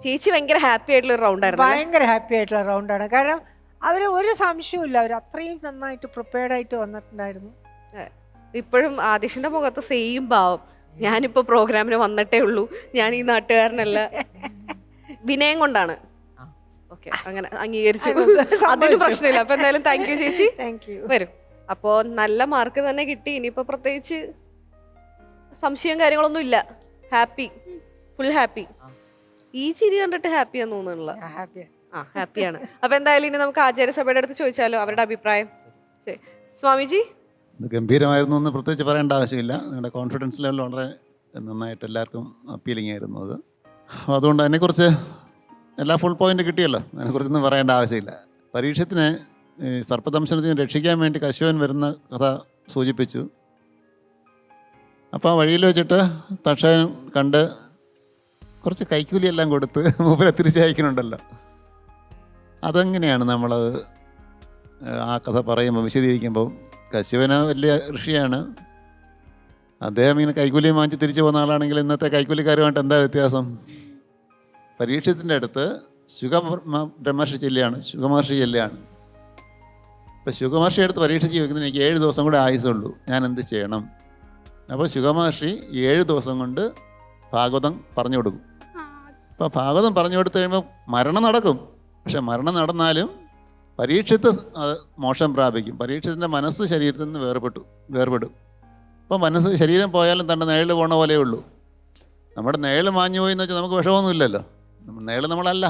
ചേച്ചി ഭയങ്കര ഹാപ്പി ആയിട്ടുള്ള ഒരു റൗണ്ട് ആയിരുന്നു. ഭയങ്കര ഹാപ്പി ആയിട്ടുള്ള റൗണ്ടാണ്. കാരണം അവർ ഒരു സംശയമില്ല, അവർ അത്രയും നന്നായിട്ട് പ്രിപ്പയർഡ് ആയിട്ട് വന്നിട്ടുണ്ടായിരുന്നു. ഇപ്പോഴും ആദിഷിന്റെ മുഖത്ത് സെയിം ഭാവം. ഞാനിപ്പോ പ്രോഗ്രാമിന് വന്നിട്ടേ ഉള്ളൂ, ഞാൻ ഈ നാട്ടുകാരനല്ല. വിനയം കൊണ്ടാണ്. ഓക്കെ, അങ്ങനെ അംഗീകരിച്ചു. അതിന് പ്രശ്നമില്ല. അപ്പൊ എന്തായാലും താങ്ക് യു ചേച്ചി. Thank you. വരും. അപ്പോ നല്ല മാർക്ക് തന്നെ കിട്ടി. ഇനിയിപ്പോ പ്രത്യേകിച്ച് സംശയം കാര്യങ്ങളൊന്നും ഇല്ല. Happy, full happy. ഈ ചിരി കണ്ടിട്ട് ഹാപ്പിയാന്ന് തോന്നുന്നില്ല. ആ, ഹാപ്പിയാണ്. അപ്പൊ എന്തായാലും ഇനി നമുക്ക് ആചാര്യസഭയുടെ അടുത്ത് ചോദിച്ചാലോ അവരുടെ അഭിപ്രായം. ശരി സ്വാമിജി. ഇത് ഗംഭീരമായിരുന്നു എന്ന് പ്രത്യേകിച്ച് പറയേണ്ട ആവശ്യമില്ല. നിങ്ങളുടെ കോൺഫിഡൻസ് ലെവൽ വളരെ നന്നായിട്ട് എല്ലാവർക്കും അപ്പീലിംഗ് ആയിരുന്നു അത്. അതുകൊണ്ട് അതിനെക്കുറിച്ച് എല്ലാ ഫുൾ പോയിന്റ് കിട്ടിയല്ലോ, അതിനെക്കുറിച്ചൊന്നും പറയേണ്ട ആവശ്യമില്ല. പരീക്ഷത്തിന് ഈ സർപ്പദംശനത്തിന് രക്ഷിക്കാൻ വേണ്ടി കശ്യപൻ വരുന്ന കഥ സൂചിപ്പിച്ചു. അപ്പോൾ ആ വഴിയിൽ വെച്ചിട്ട് തക്ഷകൻ കണ്ട് കുറച്ച് കൈക്കൂലിയെല്ലാം കൊടുത്ത് മൂപ്പരെ തിരിച്ചയക്കുന്നുണ്ടല്ലോ. അതെങ്ങനെയാണ് നമ്മളത് ആ കഥ പറയുമ്പോൾ വിശദീകരിക്കുമ്പോൾ, കശ്യപന് വലിയ ഋഷിയാണ്, അദ്ദേഹം ഇങ്ങനെ കൈക്കൂലിയും വാങ്ങിച്ച് തിരിച്ചു പോകുന്ന ആളാണെങ്കിൽ ഇന്നത്തെ കൈക്കൂലിക്കാരുമായിട്ട് എന്താ വ്യത്യാസം? പരീക്ഷത്തിൻ്റെ അടുത്ത് ശുഗമഹർഷി ചെല്ലുകയാണ്. അപ്പോൾ ശുഗമഹർഷി അടുത്ത് പരീക്ഷ ചോദിക്കുന്നത് എനിക്ക് 7 ദിവസം കൂടെ ആയുസുള്ളൂ, ഞാൻ എന്ത് ചെയ്യണം? അപ്പോൾ ശുഗമഹർഷി 7 ദിവസം കൊണ്ട് ഭാഗവതം പറഞ്ഞു കൊടുക്കും. അപ്പോൾ ഭാഗവതം പറഞ്ഞു കൊടുത്തു കഴിയുമ്പോൾ മരണം നടക്കും. പക്ഷെ മരണം നടന്നാലും പരീക്ഷത്ത് മോക്ഷം പ്രാപിക്കും. പരീക്ഷത്തിൻ്റെ മനസ്സ് ശരീരത്തിൽ നിന്ന് വേർപെടും. അപ്പോൾ മനസ്സ് ശരീരം പോയാലും തൻ്റെ നേഴൽ പോണ പോലെയേ ഉള്ളൂ. നമ്മുടെ നേഴൽ മാഞ്ഞു പോയി എന്ന് വെച്ചാൽ നമുക്ക് വിഷമമൊന്നുമില്ലല്ലോ, നേഴൽ നമ്മളല്ല.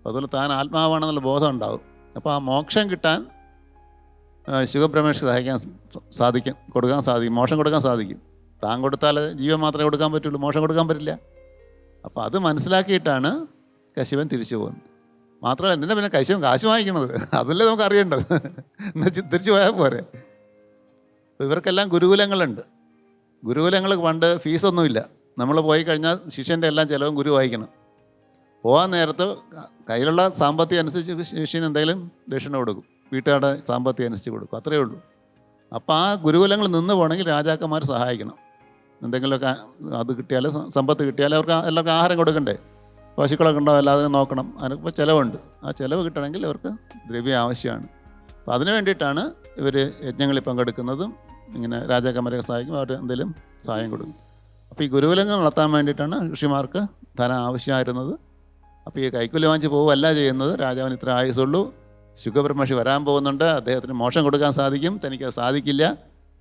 അതുപോലെ താൻ ആത്മാവാണെന്നുള്ള ബോധം ഉണ്ടാവും. അപ്പോൾ ആ മോക്ഷം കിട്ടാൻ ശുഖബ്രഹ്മേഷ് കൊടുക്കാൻ സാധിക്കും, മോക്ഷം കൊടുക്കാൻ സാധിക്കും. താൻ കൊടുത്താൽ ജീവൻ മാത്രമേ കൊടുക്കാൻ പറ്റുള്ളൂ, മോക്ഷം കൊടുക്കാൻ പറ്റില്ല. അപ്പോൾ അത് മനസ്സിലാക്കിയിട്ടാണ് കശ്യപൻ തിരിച്ചു പോകുന്നത്. മാത്രമല്ല എന്തിനാ പിന്നെ കശ്യപൻ കാശ് വാങ്ങിക്കണത്? അതല്ലേ നമുക്ക് അറിയേണ്ടത്. എന്നുവെച്ച് തിരിച്ചു പോയാൽ പോരെ. അപ്പോൾ ഇവർക്കെല്ലാം ഗുരുകുലങ്ങളുണ്ട്. ഗുരുകുലങ്ങൾ പണ്ട് ഫീസൊന്നുമില്ല. നമ്മൾ പോയി കഴിഞ്ഞാൽ ശിഷ്യൻ്റെ എല്ലാം ചിലവും ഗുരു വായിക്കണം. പോകാൻ നേരത്ത് കയ്യിലുള്ള സാമ്പത്തികം അനുസരിച്ച് ശിഷ്യന് എന്തെങ്കിലും ദക്ഷിണ കൊടുക്കും, വീട്ടുകാരുടെ സാമ്പത്തികം അനുസരിച്ച് കൊടുക്കും, അത്രയേ ഉള്ളൂ. അപ്പോൾ ആ ഗുരുകുലങ്ങൾ നിന്ന് പോകണമെങ്കിൽ രാജാക്കന്മാർ സഹായിക്കണം. എന്തെങ്കിലുമൊക്കെ അത് കിട്ടിയാൽ, സമ്പത്ത് കിട്ടിയാൽ അവർക്ക് എല്ലാവർക്കും ആഹാരം കൊടുക്കണ്ടേ, പശുക്കളൊക്കെ ഉണ്ടാവും, എല്ലാവരും നോക്കണം. അതിനിപ്പോൾ ചിലവുണ്ട്. ആ ചിലവ് കിട്ടണമെങ്കിൽ അവർക്ക് ദ്രവ്യം ആവശ്യമാണ്. അപ്പോൾ അതിനു വേണ്ടിയിട്ടാണ് ഇവർ യജ്ഞങ്ങളിൽ പങ്കെടുക്കുന്നതും ഇങ്ങനെ രാജാക്കന്മാരെ സഹായിക്കും, അവർ എന്തെങ്കിലും സഹായം കൊടുക്കും. അപ്പോൾ ഈ ഗുരുകുലങ്ങൾ നടത്താൻ വേണ്ടിയിട്ടാണ് ഋഷിമാർക്ക് ധനം ആവശ്യമായിരുന്നത്. അപ്പോൾ ഈ കൈക്കൂലി വാങ്ങിച്ച് പോവുകയല്ല ചെയ്യുന്നത്. രാജാവിന് ഇത്ര ആയുസുള്ളൂ, ശുഖബ്രഹ്മർഷി വരാൻ പോകുന്നുണ്ട്, അദ്ദേഹത്തിന് മോക്ഷം കൊടുക്കാൻ സാധിക്കും, തനിക്ക് സാധിക്കില്ല.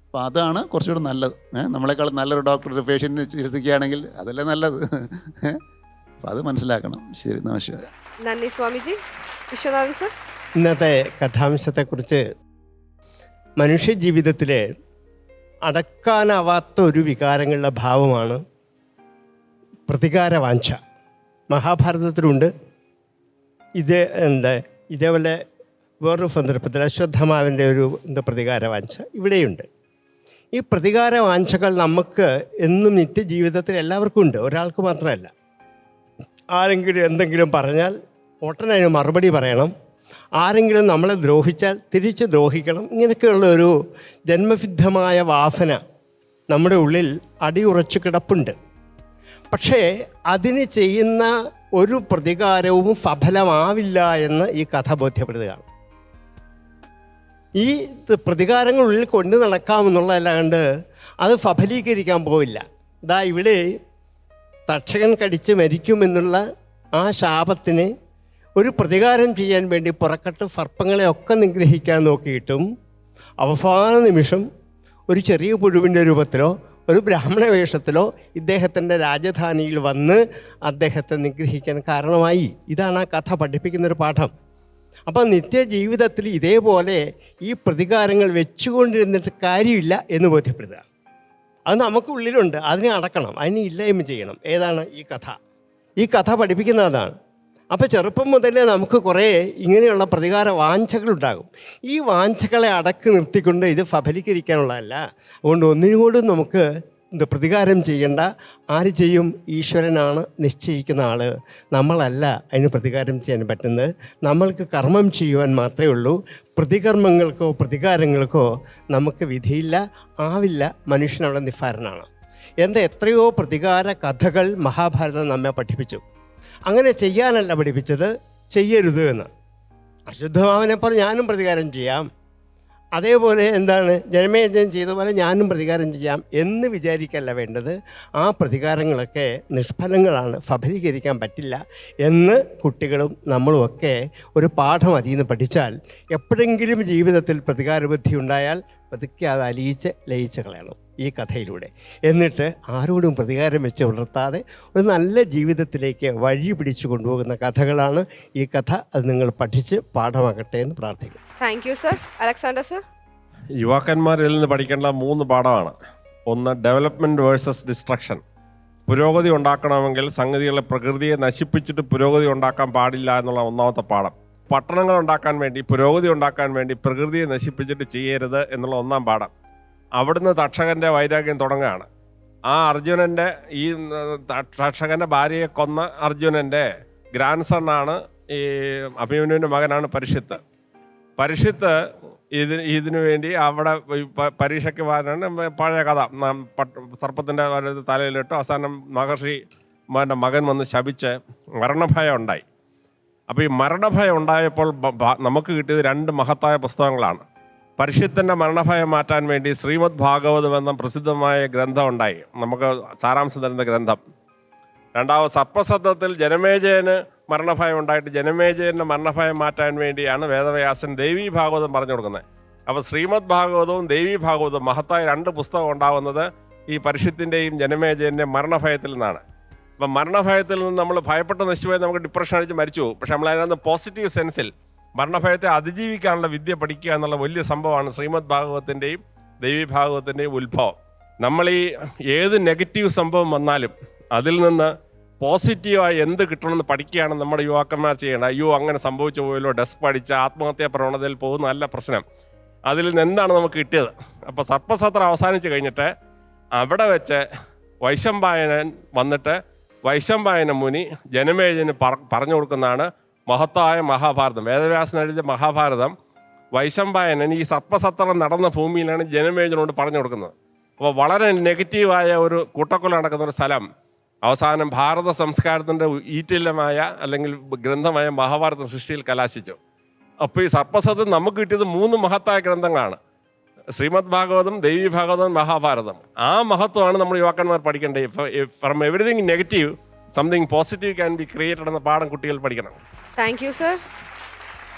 അപ്പോൾ അതാണ് കുറച്ചുകൂടെ നല്ലത്. നമ്മളെക്കാൾ നല്ലൊരു ഡോക്ടർ പേഷ്യൻറ്റിനെ ചികിത്സിക്കുകയാണെങ്കിൽ അതല്ലേ നല്ലത്. അപ്പോൾ അത് മനസ്സിലാക്കണം. ശരി, നമസ്കാരം. നന്ദി സ്വാമിജി. വിശ്വനാഥൻ സർ. ഇന്നത്തെ കഥാംശത്തെക്കുറിച്ച് മനുഷ്യജീവിതത്തിൽ അടക്കാനാവാത്ത ഒരു വികാരങ്ങളുടെ ഭാവമാണ് പ്രതികാരവാഞ്ച. മഹാഭാരതത്തിലുണ്ട്. ഇതേപോലെ വേറൊരു സന്ദർഭത്തിൽ അശ്വത്ഥമാവിൻ്റെ ഒരു പ്രതികാരവാഞ്ച ഇവിടെയുണ്ട്. ഈ പ്രതികാര വാഞ്ചകൾ നമുക്ക് എന്നും നിത്യജീവിതത്തിൽ എല്ലാവർക്കും ഉണ്ട്, ഒരാൾക്ക് മാത്രമല്ല. ആരെങ്കിലും എന്തെങ്കിലും പറഞ്ഞാൽ ഉടനെ അതിന് മറുപടി പറയണം, ആരെങ്കിലും നമ്മളെ ദ്രോഹിച്ചാൽ തിരിച്ച് ദ്രോഹിക്കണം. ഇങ്ങനെയൊക്കെയുള്ള ഒരു ജന്മസിദ്ധമായ വാസന നമ്മുടെ ഉള്ളിൽ അടിയുറച്ച് കിടപ്പുണ്ട്. പക്ഷേ അതിന് ചെയ്യുന്ന ഒരു പ്രതികാരവും സഫലമാവില്ല എന്ന് ഈ കഥ ബോധ്യപ്പെടുകയാണ്. ഈ പ്രതികാരങ്ങളുള്ളിൽ കൊണ്ടു നടക്കാമെന്നുള്ളതല്ലാണ്ട് അത് സഫലീകരിക്കാൻ പോവില്ല. ഇതാ ഇവിടെ തക്ഷകൻ കടിച്ച് മരിക്കുമെന്നുള്ള ആ ശാപത്തിന് ഒരു പ്രതികാരം ചെയ്യാൻ വേണ്ടി പുറക്കെട്ട് സർപ്പങ്ങളെയൊക്കെ നിഗ്രഹിക്കാൻ നോക്കിയിട്ടും അവസാന നിമിഷം ഒരു ചെറിയ പുഴുവിൻ്റെ രൂപത്തിലോ ഒരു ബ്രാഹ്മണ വേഷത്തിലോ ഇദ്ദേഹത്തിൻ്റെ രാജധാനിയിൽ വന്ന് അദ്ദേഹത്തെ നിഗ്രഹിക്കാൻ കാരണമായി. ഇതാണ് ആ കഥ പഠിപ്പിക്കുന്നൊരു പാഠം. അപ്പം നിത്യജീവിതത്തിൽ ഇതേപോലെ ഈ പ്രതികാരങ്ങൾ വെച്ചുകൊണ്ടിരുന്നിട്ട് കാര്യമില്ല എന്ന് ബോധ്യപ്പെടുക. അത് നമുക്കുള്ളിലുണ്ട്, അതിനെ അടക്കണം, അതിനെ ഇല്ലായ്മ ചെയ്യണം. ഏതാണ് ഈ കഥ പഠിപ്പിക്കുന്ന അതാണ്. അപ്പോൾ ചെറുപ്പം മുതലേ നമുക്ക് കുറേ ഇങ്ങനെയുള്ള പ്രതികാര വാഞ്ചകളുണ്ടാകും. ഈ വാഞ്ചകളെ അടക്കി നിർത്തിക്കൊണ്ട് ഇത് സഫലീകരിക്കാനുള്ളതല്ല. അതുകൊണ്ട് ഒന്നിനോടും നമുക്ക് പ്രതികാരം ചെയ്യേണ്ട. ആര് ചെയ്യും? ഈശ്വരനാണ് നിശ്ചയിക്കുന്ന ആൾ, നമ്മളല്ല അതിന് പ്രതികാരം ചെയ്യാൻ പറ്റുന്നത്. നമ്മൾക്ക് കർമ്മം ചെയ്യുവാൻ മാത്രമേ ഉള്ളൂ. പ്രതികർമ്മങ്ങൾക്കോ പ്രതികാരങ്ങൾക്കോ നമുക്ക് വിധിയില്ല, ആവില്ല. മനുഷ്യനവിടെ നിസ്സാരനാണ്. എത്രയോ പ്രതികാര കഥകൾ മഹാഭാരതം നമ്മെ പഠിപ്പിച്ചു. അങ്ങനെ ചെയ്യാനല്ല പഠിപ്പിച്ചത്, ചെയ്യരുത് എന്ന്. അശുദ്ധമാവനെപ്പോൾ ഞാനും പ്രതികാരം ചെയ്യാം, അതേപോലെ ജനമേജയം ചെയ്ത പോലെ ഞാനും പ്രതികാരം ചെയ്യാം എന്ന് വിചാരിക്കല്ല വേണ്ടത്. ആ പ്രതികാരങ്ങളൊക്കെ നിഷ്ഫലങ്ങളാണ്, സഫലീകരിക്കാൻ പറ്റില്ല എന്ന് കുട്ടികളും നമ്മളുമൊക്കെ ഒരു പാഠം അതിൽ നിന്ന് പഠിച്ചാൽ എപ്പോഴെങ്കിലും ജീവിതത്തിൽ പ്രതികാരബുദ്ധി ഉണ്ടായാൽ പതുക്കെ അത് ലയിച്ച് കളയണം ഈ കഥയിലൂടെ. എന്നിട്ട് ആരോടും പ്രതികാരം വെച്ച് പുലർത്താതെ ഒരു നല്ല ജീവിതത്തിലേക്ക് വഴി പിടിച്ചു കൊണ്ടുപോകുന്ന കഥകളാണ് ഈ കഥ. അത് നിങ്ങൾ പഠിച്ച് പാഠമാകട്ടെ എന്ന് പ്രാർത്ഥിക്കുന്നു. Thank you sir. Alexander sir. യുവാക്കന്മാരിൽ നിന്ന് പഠിക്കേണ്ട 3 പാഠമാണ്. ഒന്ന്, ഡെവലപ്മെൻറ്റ് വേഴ്സസ് ഡിസ്ട്രക്ഷൻ. പുരോഗതി ഉണ്ടാക്കണമെങ്കിൽ സംഗതികളെ, പ്രകൃതിയെ നശിപ്പിച്ചിട്ട് പുരോഗതി ഉണ്ടാക്കാൻ പാടില്ല എന്നുള്ള ഒന്നാമത്തെ പാഠം. പട്ടണങ്ങൾ ഉണ്ടാക്കാൻ വേണ്ടി, പുരോഗതി ഉണ്ടാക്കാൻ വേണ്ടി പ്രകൃതിയെ നശിപ്പിച്ചിട്ട് ചെയ്യരുത് എന്നുള്ള ഒന്നാം പാഠം. അവിടുന്ന് തക്ഷകൻ്റെ വൈരാഗ്യം തുടങ്ങുകയാണ്. ആ അർജുനൻ്റെ, ഈ തക്ഷകൻ്റെ ഭാര്യയെ കൊന്ന അർജുനൻ്റെ ഗ്രാൻഡ് സണ്ണാണ് ഈ അഭിമന്യുവിൻ്റെ മകനാണ് പരീക്ഷിത്ത്. ഇതിനു വേണ്ടി അവിടെ പരീക്ഷയ്ക്ക് പോകാനാണ് പഴയ കഥ. സർപ്പത്തിൻ്റെ തലയിലിട്ട് അവസാനം മഹർഷി മകൻ വന്ന് ശപിച്ച് മരണഭയം ഉണ്ടായി. അപ്പോൾ ഈ മരണഭയം ഉണ്ടായപ്പോൾ നമുക്ക് കിട്ടിയത് 2 മഹത്തായ പുസ്തകങ്ങളാണ്. പരീക്ഷിത്തിൻ്റെ മരണഭയം മാറ്റാൻ വേണ്ടി ശ്രീമദ് ഭാഗവതം എന്ന പ്രസിദ്ധമായ ഗ്രന്ഥം ഉണ്ടായി, നമുക്ക് സാരാംശം തരുന്ന ഗ്രന്ഥം. രണ്ടാമത് സർപ്പസത്തത്തിൽ ജനമേജയന് മരണഭയം ഉണ്ടായിട്ട് ജനമേജയൻ്റെ മരണഭയം മാറ്റാൻ വേണ്ടിയാണ് വേദവ്യാസൻ ദേവീ ഭാഗവതം പറഞ്ഞു കൊടുക്കുന്നത്. അപ്പോൾ ശ്രീമദ് ഭാഗവതവും ദേവീ ഭാഗവതവും മഹത്തായ 2 പുസ്തകം ഉണ്ടാകുന്നത് ഈ പരീക്ഷിത്തിൻ്റെയും ജനമേജയൻ്റെയും മരണഭയത്തിൽ നിന്നാണ്. അപ്പം മരണഭയത്തിൽ നിന്ന് നമ്മൾ ഭയപ്പെട്ട് നശിച്ചുപോയി നമുക്ക് ഡിപ്രഷൻ അടിച്ച് മരിച്ചു പോകും. പക്ഷെ നമ്മൾ അതിനകത്ത് പോസിറ്റീവ് സെൻസിൽ മരണഭയത്തെ അതിജീവിക്കാനുള്ള വിദ്യ പഠിക്കുക എന്നുള്ള വലിയ സംഭവമാണ് ശ്രീമദ് ഭാഗവത്തിൻ്റെയും ദേവീ ഭാഗവത്തിൻ്റെയും ഉത്ഭവം. നമ്മൾ ഈ ഏത് നെഗറ്റീവ് സംഭവം വന്നാലും അതിൽ നിന്ന് പോസിറ്റീവായി എന്ത് കിട്ടണമെന്ന് പഠിക്കുകയാണ് നമ്മുടെ യുവാക്കന്മാർ ചെയ്യേണ്ടത്. അയ്യോ അങ്ങനെ സംഭവിച്ചു പോയല്ലോ, ഡെസ്പ് അടിച്ച ആത്മഹത്യാ പ്രവണതയിൽ പോകുന്നതല്ല പ്രശ്നം, അതിൽ നിന്ന് എന്താണ് നമുക്ക് കിട്ടിയത്. അപ്പോൾ സർപ്പസത്രം അവസാനിച്ച് കഴിഞ്ഞിട്ട് അവിടെ വെച്ച് വൈശമ്പായനൻ വന്നിട്ട് വൈശമ്പായന മുനി ജനമേജയന് പറഞ്ഞു കൊടുക്കുന്നതാണ് മഹത്തായ മഹാഭാരതം. വേദവ്യാസൻ എഴുതിയ മഹാഭാരതം വൈശമ്പായനൻ ഈ സർപ്പസത്രം നടന്ന ഭൂമിയിലാണ് ജനമേജയനോട് പറഞ്ഞു കൊടുക്കുന്നത്. അപ്പോൾ വളരെ നെഗറ്റീവായ ഒരു കൂട്ടക്കൊല നടക്കുന്ന ഒരു സ്ഥലം അവസാനം ഭാരത സംസ്കാരത്തിൻ്റെ ഈറ്റില്ലമായ അല്ലെങ്കിൽ ഗ്രന്ഥമായ മഹാഭാരത സൃഷ്ടിയിൽ കലാശിച്ചു. അപ്പോൾ ഈ സർപ്പസത്രം നമുക്ക് കിട്ടിയത് 3 മഹത്തായ ഗ്രന്ഥങ്ങളാണ്, ശ്രീമദ് ഭാഗവതം, ദേവീ ഭാഗവതം, മഹാഭാരതം. ആ മഹത്വമാണ് നമ്മൾ യുവാക്കന്മാർ പഠിക്കേണ്ടത്. From everything negative something positive can be created എന്ന പാഠം കുട്ടികൾ പഠിക്കണം. Thank you sir.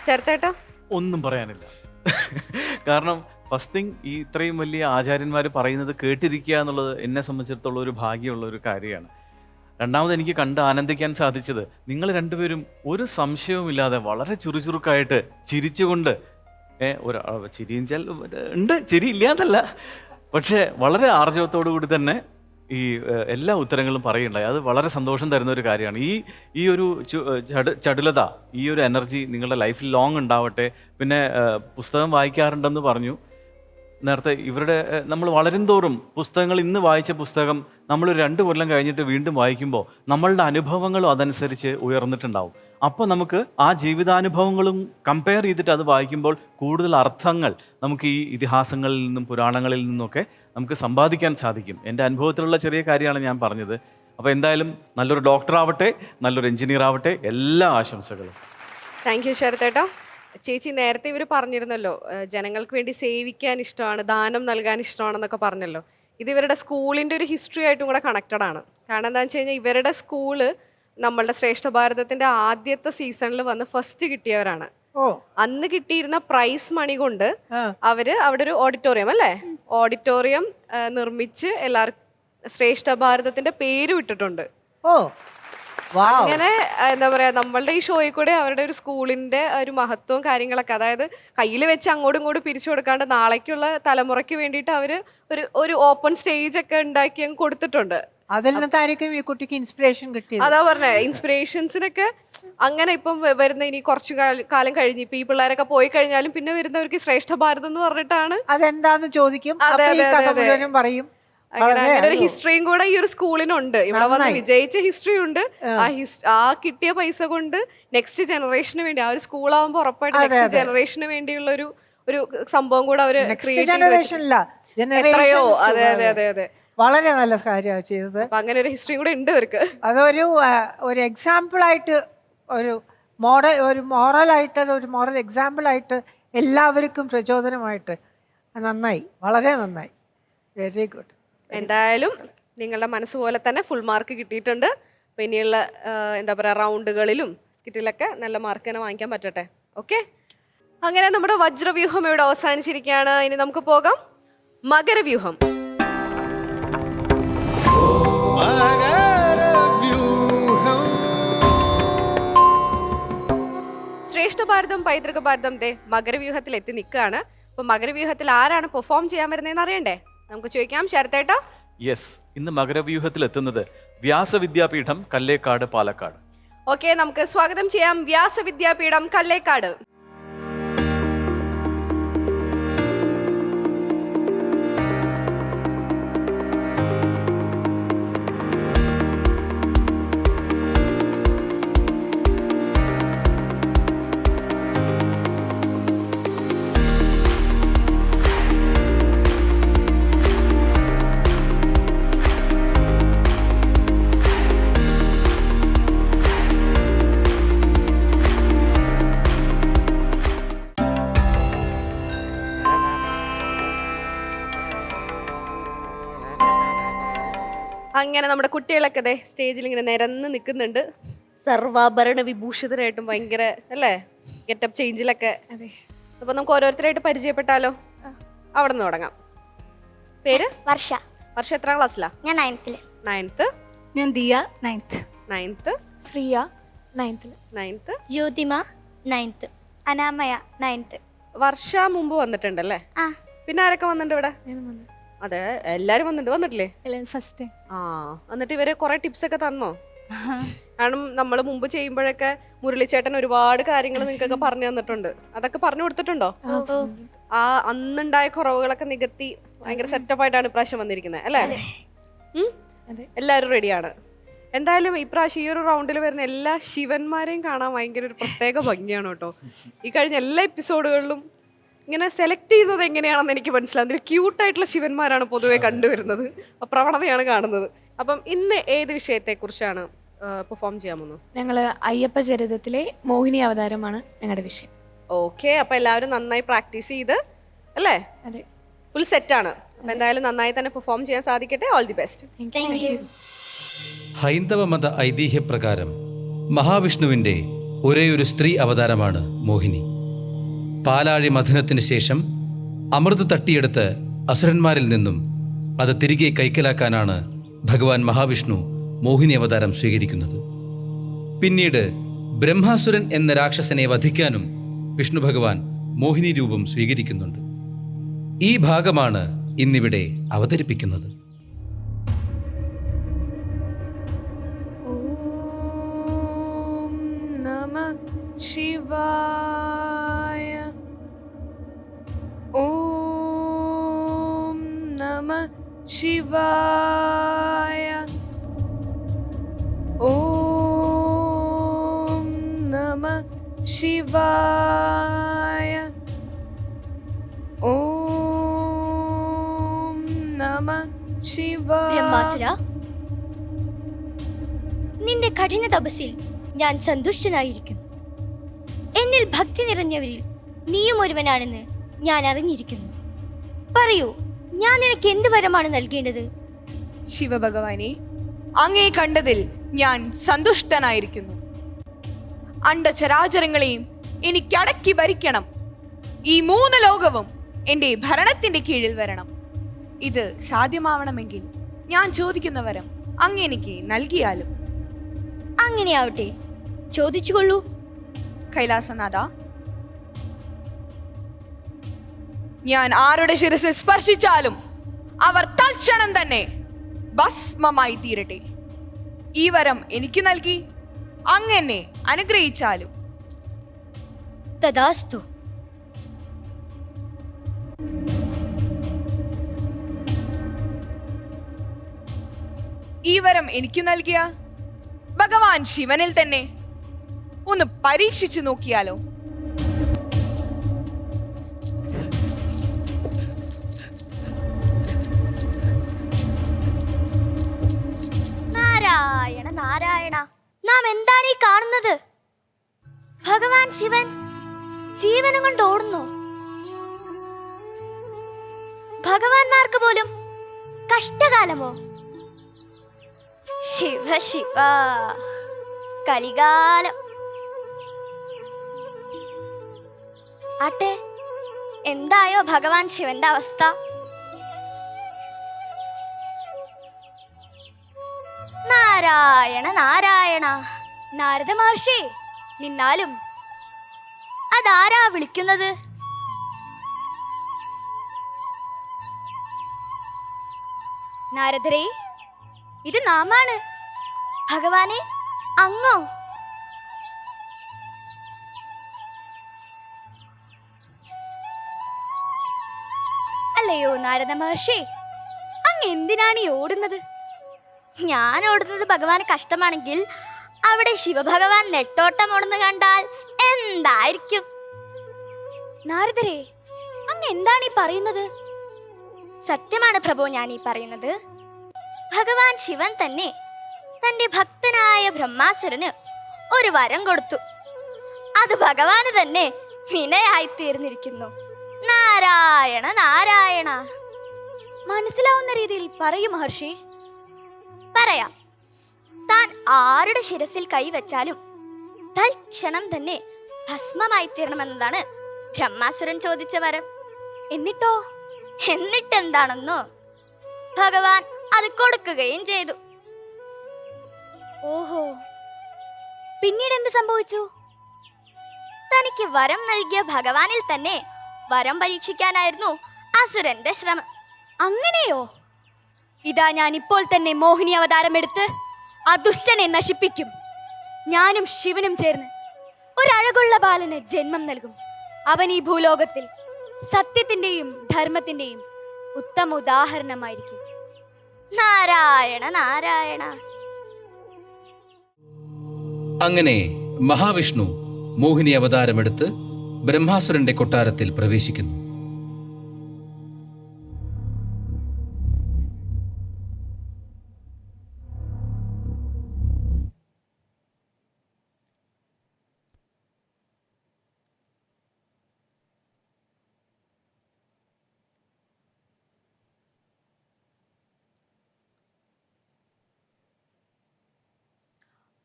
ശരത്തേട്ടാ? ഒന്നും പറയാനില്ല. കാരണം ഫസ്റ്റ് തിങ്, ഈ ഇത്രയും വലിയ ആചാര്യന്മാർ പറയുന്നത് കേട്ടിരിക്കുക എന്നുള്ളത് എന്നെ സംബന്ധിച്ചിടത്തോളം ഒരു ഭാഗ്യമുള്ള ഒരു കാര്യമാണ്. രണ്ടാമത് എനിക്ക് കണ്ട് ആനന്ദിക്കാൻ സാധിച്ചത് നിങ്ങൾ രണ്ടുപേരും ഒരു സംശയവുമില്ലാതെ വളരെ ചുറുചുറുക്കായിട്ട് ചിരിച്ചുകൊണ്ട്, ചിരിച്ചാൽ ഉണ്ട്, ചിരി ഇല്ലാന്നല്ല, പക്ഷേ വളരെ ആർജവത്തോടു കൂടി തന്നെ ഈ എല്ലാ ഉത്തരങ്ങളും പറയുണ്ടായി. അത് വളരെ സന്തോഷം തരുന്ന ഒരു കാര്യമാണ്. ഈ ഒരു ചടുലത, ഈ ഒരു എനർജി നിങ്ങളുടെ ലൈഫിൽ ലോങ് ഉണ്ടാവട്ടെ. പിന്നെ പുസ്തകം വായിക്കാറുണ്ടെന്ന് പറഞ്ഞു, നേരത്തെ ഇവരുടെ നമ്മൾ വളരും തോറും പുസ്തകങ്ങൾ ഇന്ന് വായിച്ച പുസ്തകം നമ്മൾ 2 കൊല്ലം കഴിഞ്ഞിട്ട് വീണ്ടും വായിക്കുമ്പോൾ നമ്മളുടെ അനുഭവങ്ങളും അതനുസരിച്ച് ഉയർന്നിട്ടുണ്ടാവും. അപ്പോൾ നമുക്ക് ആ ജീവിതാനുഭവങ്ങളും കമ്പയർ ചെയ്തിട്ട് അത് വായിക്കുമ്പോൾ കൂടുതൽ അർത്ഥങ്ങൾ നമുക്ക് ഈ ഇതിഹാസങ്ങളിൽ നിന്നും പുരാണങ്ങളിൽ നിന്നൊക്കെ നമുക്ക് സമ്പാദിക്കാൻ സാധിക്കും. എൻ്റെ അനുഭവത്തിലുള്ള ചെറിയ കാര്യമാണ് ഞാൻ പറഞ്ഞത്. അപ്പോൾ എന്തായാലും നല്ലൊരു ഡോക്ടർ ആവട്ടെ, നല്ലൊരു എഞ്ചിനീയർ ആവട്ടെ, എല്ലാ ആശംസകളും. താങ്ക് യു ശരത്തേട്ടാ. ചേച്ചി നേരത്തെ ഇവർ പറഞ്ഞിരുന്നല്ലോ ജനങ്ങൾക്ക് വേണ്ടി സേവിക്കാൻ ഇഷ്ടമാണ്, ദാനം നൽകാൻ ഇഷ്ടമാണെന്നൊക്കെ പറഞ്ഞല്ലോ. ഇത് ഇവരുടെ സ്കൂളിൻ്റെ ഒരു ഹിസ്റ്ററി ആയിട്ടും കൂടെ കണക്റ്റഡ് ആണ്. കാരണം എന്താണെന്ന് വെച്ച് കഴിഞ്ഞാൽ ഇവരുടെ സ്കൂള് നമ്മളുടെ ശ്രേഷ്ഠ ഭാരതത്തിന്റെ ആദ്യത്തെ സീസണിൽ വന്ന് ഫസ്റ്റ് കിട്ടിയവരാണ്. അന്ന് കിട്ടിയിരുന്ന പ്രൈസ് മണി കൊണ്ട് അവര് അവിടെ ഒരു ഓഡിറ്റോറിയം അല്ലേ, ഓഡിറ്റോറിയം നിർമ്മിച്ച് എല്ലാവർക്കും ശ്രേഷ്ഠ ഭാരതത്തിന്റെ പേര് ഇട്ടിട്ടുണ്ട്. അങ്ങനെ എന്താ പറയാ, നമ്മളുടെ ഈ ഷോയിൽ കൂടെ അവരുടെ ഒരു സ്കൂളിന്റെ ഒരു മഹത്വവും കാര്യങ്ങളൊക്കെ, അതായത് കയ്യിൽ വെച്ച് അങ്ങോട്ടും ഇങ്ങോട്ടും പിരിച്ചു കൊടുക്കാണ്ട് നാളേക്കുള്ള തലമുറയ്ക്ക് വേണ്ടിയിട്ട് അവര് ഒരു ഓപ്പൺ സ്റ്റേജ് ഒക്കെ ഉണ്ടാക്കി അങ്ങ് കൊടുത്തിട്ടുണ്ട്. അതിൽ നിന്നായിരിക്കും ഈ കുട്ടിക്ക് ഇൻസ്പിറേഷൻ കിട്ടിയത്. അതാ പറഞ്ഞ ഇൻസ്പിറേഷൻസിനൊക്കെ അങ്ങനെ ഇപ്പം വരുന്ന ഇനി കുറച്ചു കാലം കഴിഞ്ഞ് ഇപ്പൊ ഈ പിള്ളേരൊക്കെ പോയി കഴിഞ്ഞാലും പിന്നെ വരുന്നവർക്ക് ശ്രേഷ്ഠ ഭാരതം എന്ന് പറഞ്ഞിട്ടാണ് അതെന്താന്ന് ചോദിക്കും, പറയും. അങ്ങനെ ഒരു ഹിസ്റ്ററിയും കൂടെ ഈ ഒരു സ്കൂളിനുണ്ട്. ഇവിടെ വന്ന് വിജയിച്ച ഹിസ്റ്ററി ഉണ്ട്. ആ കിട്ടിയ പൈസ കൊണ്ട് നെക്സ്റ്റ് ജനറേഷന് വേണ്ടി, ആ ഒരു സ്കൂളാവുമ്പോ ഉറപ്പായിട്ട് നെക്സ്റ്റ് ജനറേഷന് വേണ്ടിയുള്ള ഒരു സംഭവം കൂടെ അവര് എത്രയോ. അതെ അതെ അതെ അതെ, വളരെ നല്ല കാര്യമാണ് ചെയ്തത്. അങ്ങനെ ഒരു ഹിസ്റ്ററി കൂടെ ഉണ്ട് അവർക്ക്. ഒരു എക്സാമ്പിൾ ആയിട്ട്, ഒരു മോറലായിട്ട്, ഒരു മോറൽ എക്സാമ്പിൾ ആയിട്ട് എല്ലാവർക്കും പ്രചോദനമായിട്ട് നന്നായി, വളരെ നന്നായി, വെരി ഗുഡ്. എന്തായാലും നിങ്ങളുടെ മനസ്സ് പോലെ തന്നെ ഫുൾ മാർക്ക് കിട്ടിയിട്ടുണ്ട്. പിന്നെയുള്ള എന്താ പറയുക റൗണ്ടുകളിലും സ്കിറ്റിലൊക്കെ നല്ല മാർക്ക് തന്നെ വാങ്ങിക്കാൻ പറ്റട്ടെ. ഓക്കെ, അങ്ങനെ നമ്മുടെ വജ്രവ്യൂഹം ഇവിടെ അവസാനിച്ചിരിക്കുകയാണ്. ഇനി നമുക്ക് പോകാം മകരവ്യൂഹം. ശ്രേഷ്ഠ ഭാരതം പൈതൃക ഭാരതം മകരവ്യൂഹത്തിൽ എത്തി നിൽക്കുകയാണ്. അപ്പൊ മകരവ്യൂഹത്തിൽ ആരാണ് പെർഫോം ചെയ്യാൻ വരുന്നതെന്ന് അറിയണ്ടേ? നമുക്ക് ചോദിക്കാം ശരത്തേട്ടാ. യെസ്, ഇന്ന് മകരവ്യൂഹത്തിൽ എത്തുന്നത് വ്യാസവിദ്യാപീഠം കല്ലേക്കാട്, പാലക്കാട്. ഓക്കെ, നമുക്ക് സ്വാഗതം ചെയ്യാം വ്യാസവിദ്യാപീഠം കല്ലേക്കാട്. അങ്ങനെ നമ്മുടെ കുട്ടികളൊക്കെ അതെ സ്റ്റേജിൽ ഇങ്ങനെ നിരന്ന് നിൽക്കുന്നുണ്ട്, സർവാഭരണ വിഭൂഷിതരായിട്ടും ഭയങ്കര അല്ലേ ഗെറ്റപ്പ് ചേഞ്ചിലൊക്കെ. അപ്പൊ നമുക്ക് ഓരോരുത്തരായിട്ട് പരിചയപ്പെട്ടാലോ? അവിടെ നിന്ന് തുടങ്ങാം. പേര്? വർഷ. വർഷ എത്രാം ക്ലാസ്സിലാ? ഞാൻ 9th. ഞാൻ Diya 9th. Shriya 9th. Jyothima 9th. Anamaya 9th. വർഷ മുമ്പ് വന്നിട്ടുണ്ടല്ലേ? പിന്നെ ആരൊക്കെ വന്നിട്ടുണ്ട് ഇവിടെ? അതെ, എല്ലാരും വന്നിട്ടില്ലേ? ഫസ്റ്റ്. എന്നിട്ട് ഇവര് കുറെ ടിപ്സ് ഒക്കെ തന്നോ? കാരണം നമ്മൾ മുമ്പ് ചെയ്യുമ്പോഴൊക്കെ മുരളിച്ചേട്ടൻ ഒരുപാട് കാര്യങ്ങൾ നിങ്ങൾക്കൊക്കെ പറഞ്ഞു തന്നിട്ടുണ്ട്. അതൊക്കെ പറഞ്ഞു കൊടുത്തിട്ടുണ്ടോ? ആ അന്നുണ്ടായ കുറവുകളൊക്കെ നികത്തി ഭയങ്കര സെറ്റപ്പ് ആയിട്ടാണ് ഇപ്രാവശ്യം വന്നിരിക്കുന്നത് അല്ലേ? എല്ലാവരും റെഡിയാണ്. എന്തായാലും ഇപ്രാവശ്യം ഈ ഒരു റൗണ്ടിൽ വരുന്ന എല്ലാ ശിവന്മാരെയും കാണാൻ ഭയങ്കര ഒരു പ്രത്യേക ഭംഗിയാണ് കേട്ടോ. ഈ കഴിഞ്ഞ എല്ലാ എപ്പിസോഡുകളിലും ഇങ്ങനെ സെലക്ട് ചെയ്യുന്നത് എങ്ങനെയാണെന്ന് എനിക്ക് മനസ്സിലാവുന്നത്. ക്യൂട്ടായിട്ടുള്ള ശിവന്മാരാണ് പൊതുവെ കണ്ടുവരുന്നത്, പ്രവണതയാണ് കാണുന്നത്. അപ്പം ഇന്ന് ഏത് വിഷയത്തെ കുറിച്ചാണ് പെർഫോം ചെയ്യാൻ പോകുന്നത്? ഞങ്ങള് അയ്യപ്പ ചരിതത്തിലെ മോഹിനി അവതാരമാണ് ഞങ്ങളുടെ വിഷയം. ഓക്കെ, അപ്പൊ എല്ലാവരും നന്നായി പ്രാക്ടീസ് ചെയ്ത് അല്ലേ? അതെ, ഫുൾ സെറ്റാണ്. അപ്പൊ എന്തായാലും നന്നായി തന്നെ പെർഫോം ചെയ്യാൻ സാധിക്കട്ടെ. All the best. Thank U. ഹൈന്ദവ മത ഐതിഹ്യപ്രകാരം മഹാവിഷ്ണുവിൻ്റെ ഒരേയൊരു സ്ത്രീ അവതാരമാണ് മോഹിനി. പാലാഴി മഥനത്തിന് ശേഷം അമൃത് തട്ടിയെടുത്ത് അസുരന്മാരിൽ നിന്നും അത് തിരികെ കൈക്കലാക്കാനാണ് ഭഗവാൻ മഹാവിഷ്ണു മോഹിനി അവതാരം സ്വീകരിക്കുന്നത്. പിന്നീട് ബ്രഹ്മാസുരൻ എന്ന രാക്ഷസനെ വധിക്കാനും വിഷ്ണു ഭഗവാൻ മോഹിനി രൂപം സ്വീകരിക്കുന്നുണ്ട്. ഈ ഭാഗമാണ് ഇന്നിവിടെ അവതരിപ്പിക്കുന്നത്. ഓം നമഃ ശിവായ. ഓം ശിവായ. ഓം നമ ശിവായ. ഓം നമ ശിവായ. ബ്രഹ്മാസുര, നിന്റെ കഠിന തപസ്സിൽ ഞാൻ സന്തുഷ്ടനായിരിക്കുന്നു. എന്നിൽ ഭക്തി നിറഞ്ഞവരിൽ നീയും ഒരുവനാണെന്ന് ഞാൻ അറിഞ്ഞിരിക്കുന്നു. പറയൂ, ഞാൻ നിനക്ക് എന്ത് വരമാണ് നൽകേണ്ടത്? ശിവഭഗവാനെ, അങ്ങേ കണ്ടതിൽ ഞാൻ സന്തുഷ്ടനായിരിക്കുന്നു. അണ്ടചരാചരങ്ങളെയും എനിക്കടക്കി ഭരിക്കണം. ഈ 3 ലോകവും എൻ്റെ ഭരണത്തിന്റെ കീഴിൽ വരണം. ഇത് സാധ്യമാവണമെങ്കിൽ ഞാൻ ചോദിക്കുന്ന വരം അങ്ങ് എനിക്ക് നൽകിയാലും. അങ്ങനെയാവട്ടെ, ചോദിച്ചുകൊള്ളൂ. കൈലാസനാഥ, ഞാൻ ആരുടെ ശിരസ് സ്പർശിച്ചാലും അവർ തൽക്ഷണം തന്നെ ഭസ്മമായി തീരട്ടെ. ഈ വരം എനിക്ക് നൽകി അങ്ങ് എന്നെ അനുഗ്രഹിച്ചാലും. തദാസ്തു. ഈ വരം എനിക്ക് നൽകിയ ഭഗവാൻ ശിവനിൽ തന്നെ ഒന്ന് പരീക്ഷിച്ചു നോക്കിയാലോ? നാരായണ നാരായണ, നാം എന്താണ് ഈ കാണുന്നത്? ഭഗവാൻ ശിവൻ ജീവനം കൊണ്ട് ഓടുന്നു. ഭഗവാന്മാർക്ക് പോലും കഷ്ടകാലമോ? ശിവ ശിവ, കലികാലം. ആട്ടെ, എന്തായോ ഭഗവാൻ ശിവന്റെ അവസ്ഥ? നാരായണ നാരായണ. നാരദ മഹർഷി, നിന്നാലും അതാരാ വിളിക്കുന്നത്? നാരദരേ, ഇത് നാമാണ്. ഭഗവാനെ, അങ്ങോ? അല്ലയോ നാരദ മഹർഷി, അങ്ങ് എന്തിനാണ് ഈ ഓടുന്നത്? ഞാൻ ഓടുന്നത് ഭഗവാന് കഷ്ടമാണെങ്കിൽ അവിടെ ശിവഭഗവാൻ നെട്ടോട്ടം ഓടുന്നത് കണ്ടാൽ എന്തായിരിക്കും? നാരദരേ, അങ്ങ് എന്താണ് ഈ പറയുന്നത്? സത്യമാണ് പ്രഭു ഞാൻ ഈ പറയുന്നത്. ഭഗവാൻ ശിവൻ തന്നെ തന്റെ ഭക്തനായ ബ്രഹ്മാസുരന് ഒരു വരം കൊടുത്തു. അത് ഭഗവാന് തന്നെ വിനയായി തീർന്നിരിക്കുന്നു. നാരായണ നാരായണ. മനസ്സിലാവുന്ന രീതിയിൽ പറയൂ മഹർഷി. പറയാം. താൻ ആരുടെ ശിരസിൽ കൈവച്ചാലും തൽക്ഷണം തന്നെ ഭസ്മമായി തീരണമെന്നതാണ് ബ്രഹ്മാസുരൻ ചോദിച്ച വരം. എന്നിട്ടെന്താണെന്നോ? ഭഗവാൻ അത് കൊടുക്കുകയും ചെയ്തു. ഓഹോ, പിന്നീട് എന്ത് സംഭവിച്ചു? തനിക്ക് വരം നൽകിയ ഭഗവാനിൽ തന്നെ വരം പരീക്ഷിക്കാനായിരുന്നു അസുരന്റെ ശ്രമം. അങ്ങനെയോ? ഇതാ ഞാൻ ഇപ്പോൾ തന്നെ മോഹിനി അവതാരം എടുത്ത് ആ ദുഷ്ടനെ നശിപ്പിക്കും. ഞാനും ശിവനും ചേർന്ന് ഒരഴകുള്ള ബാലന് ജന്മം നൽകും. അവൻ ഈ ഭൂലോകത്തിൽ സത്യത്തിന്റെയും ധർമ്മത്തിന്റെയും ഉത്തമ ഉദാഹരണമായിരിക്കും. നാരായണ നാരായണ. അങ്ങനെ മഹാവിഷ്ണു മോഹിനി അവതാരമെടുത്ത് ബ്രഹ്മാസുരന്റെ കൊട്ടാരത്തിൽ പ്രവേശിക്കുന്നു.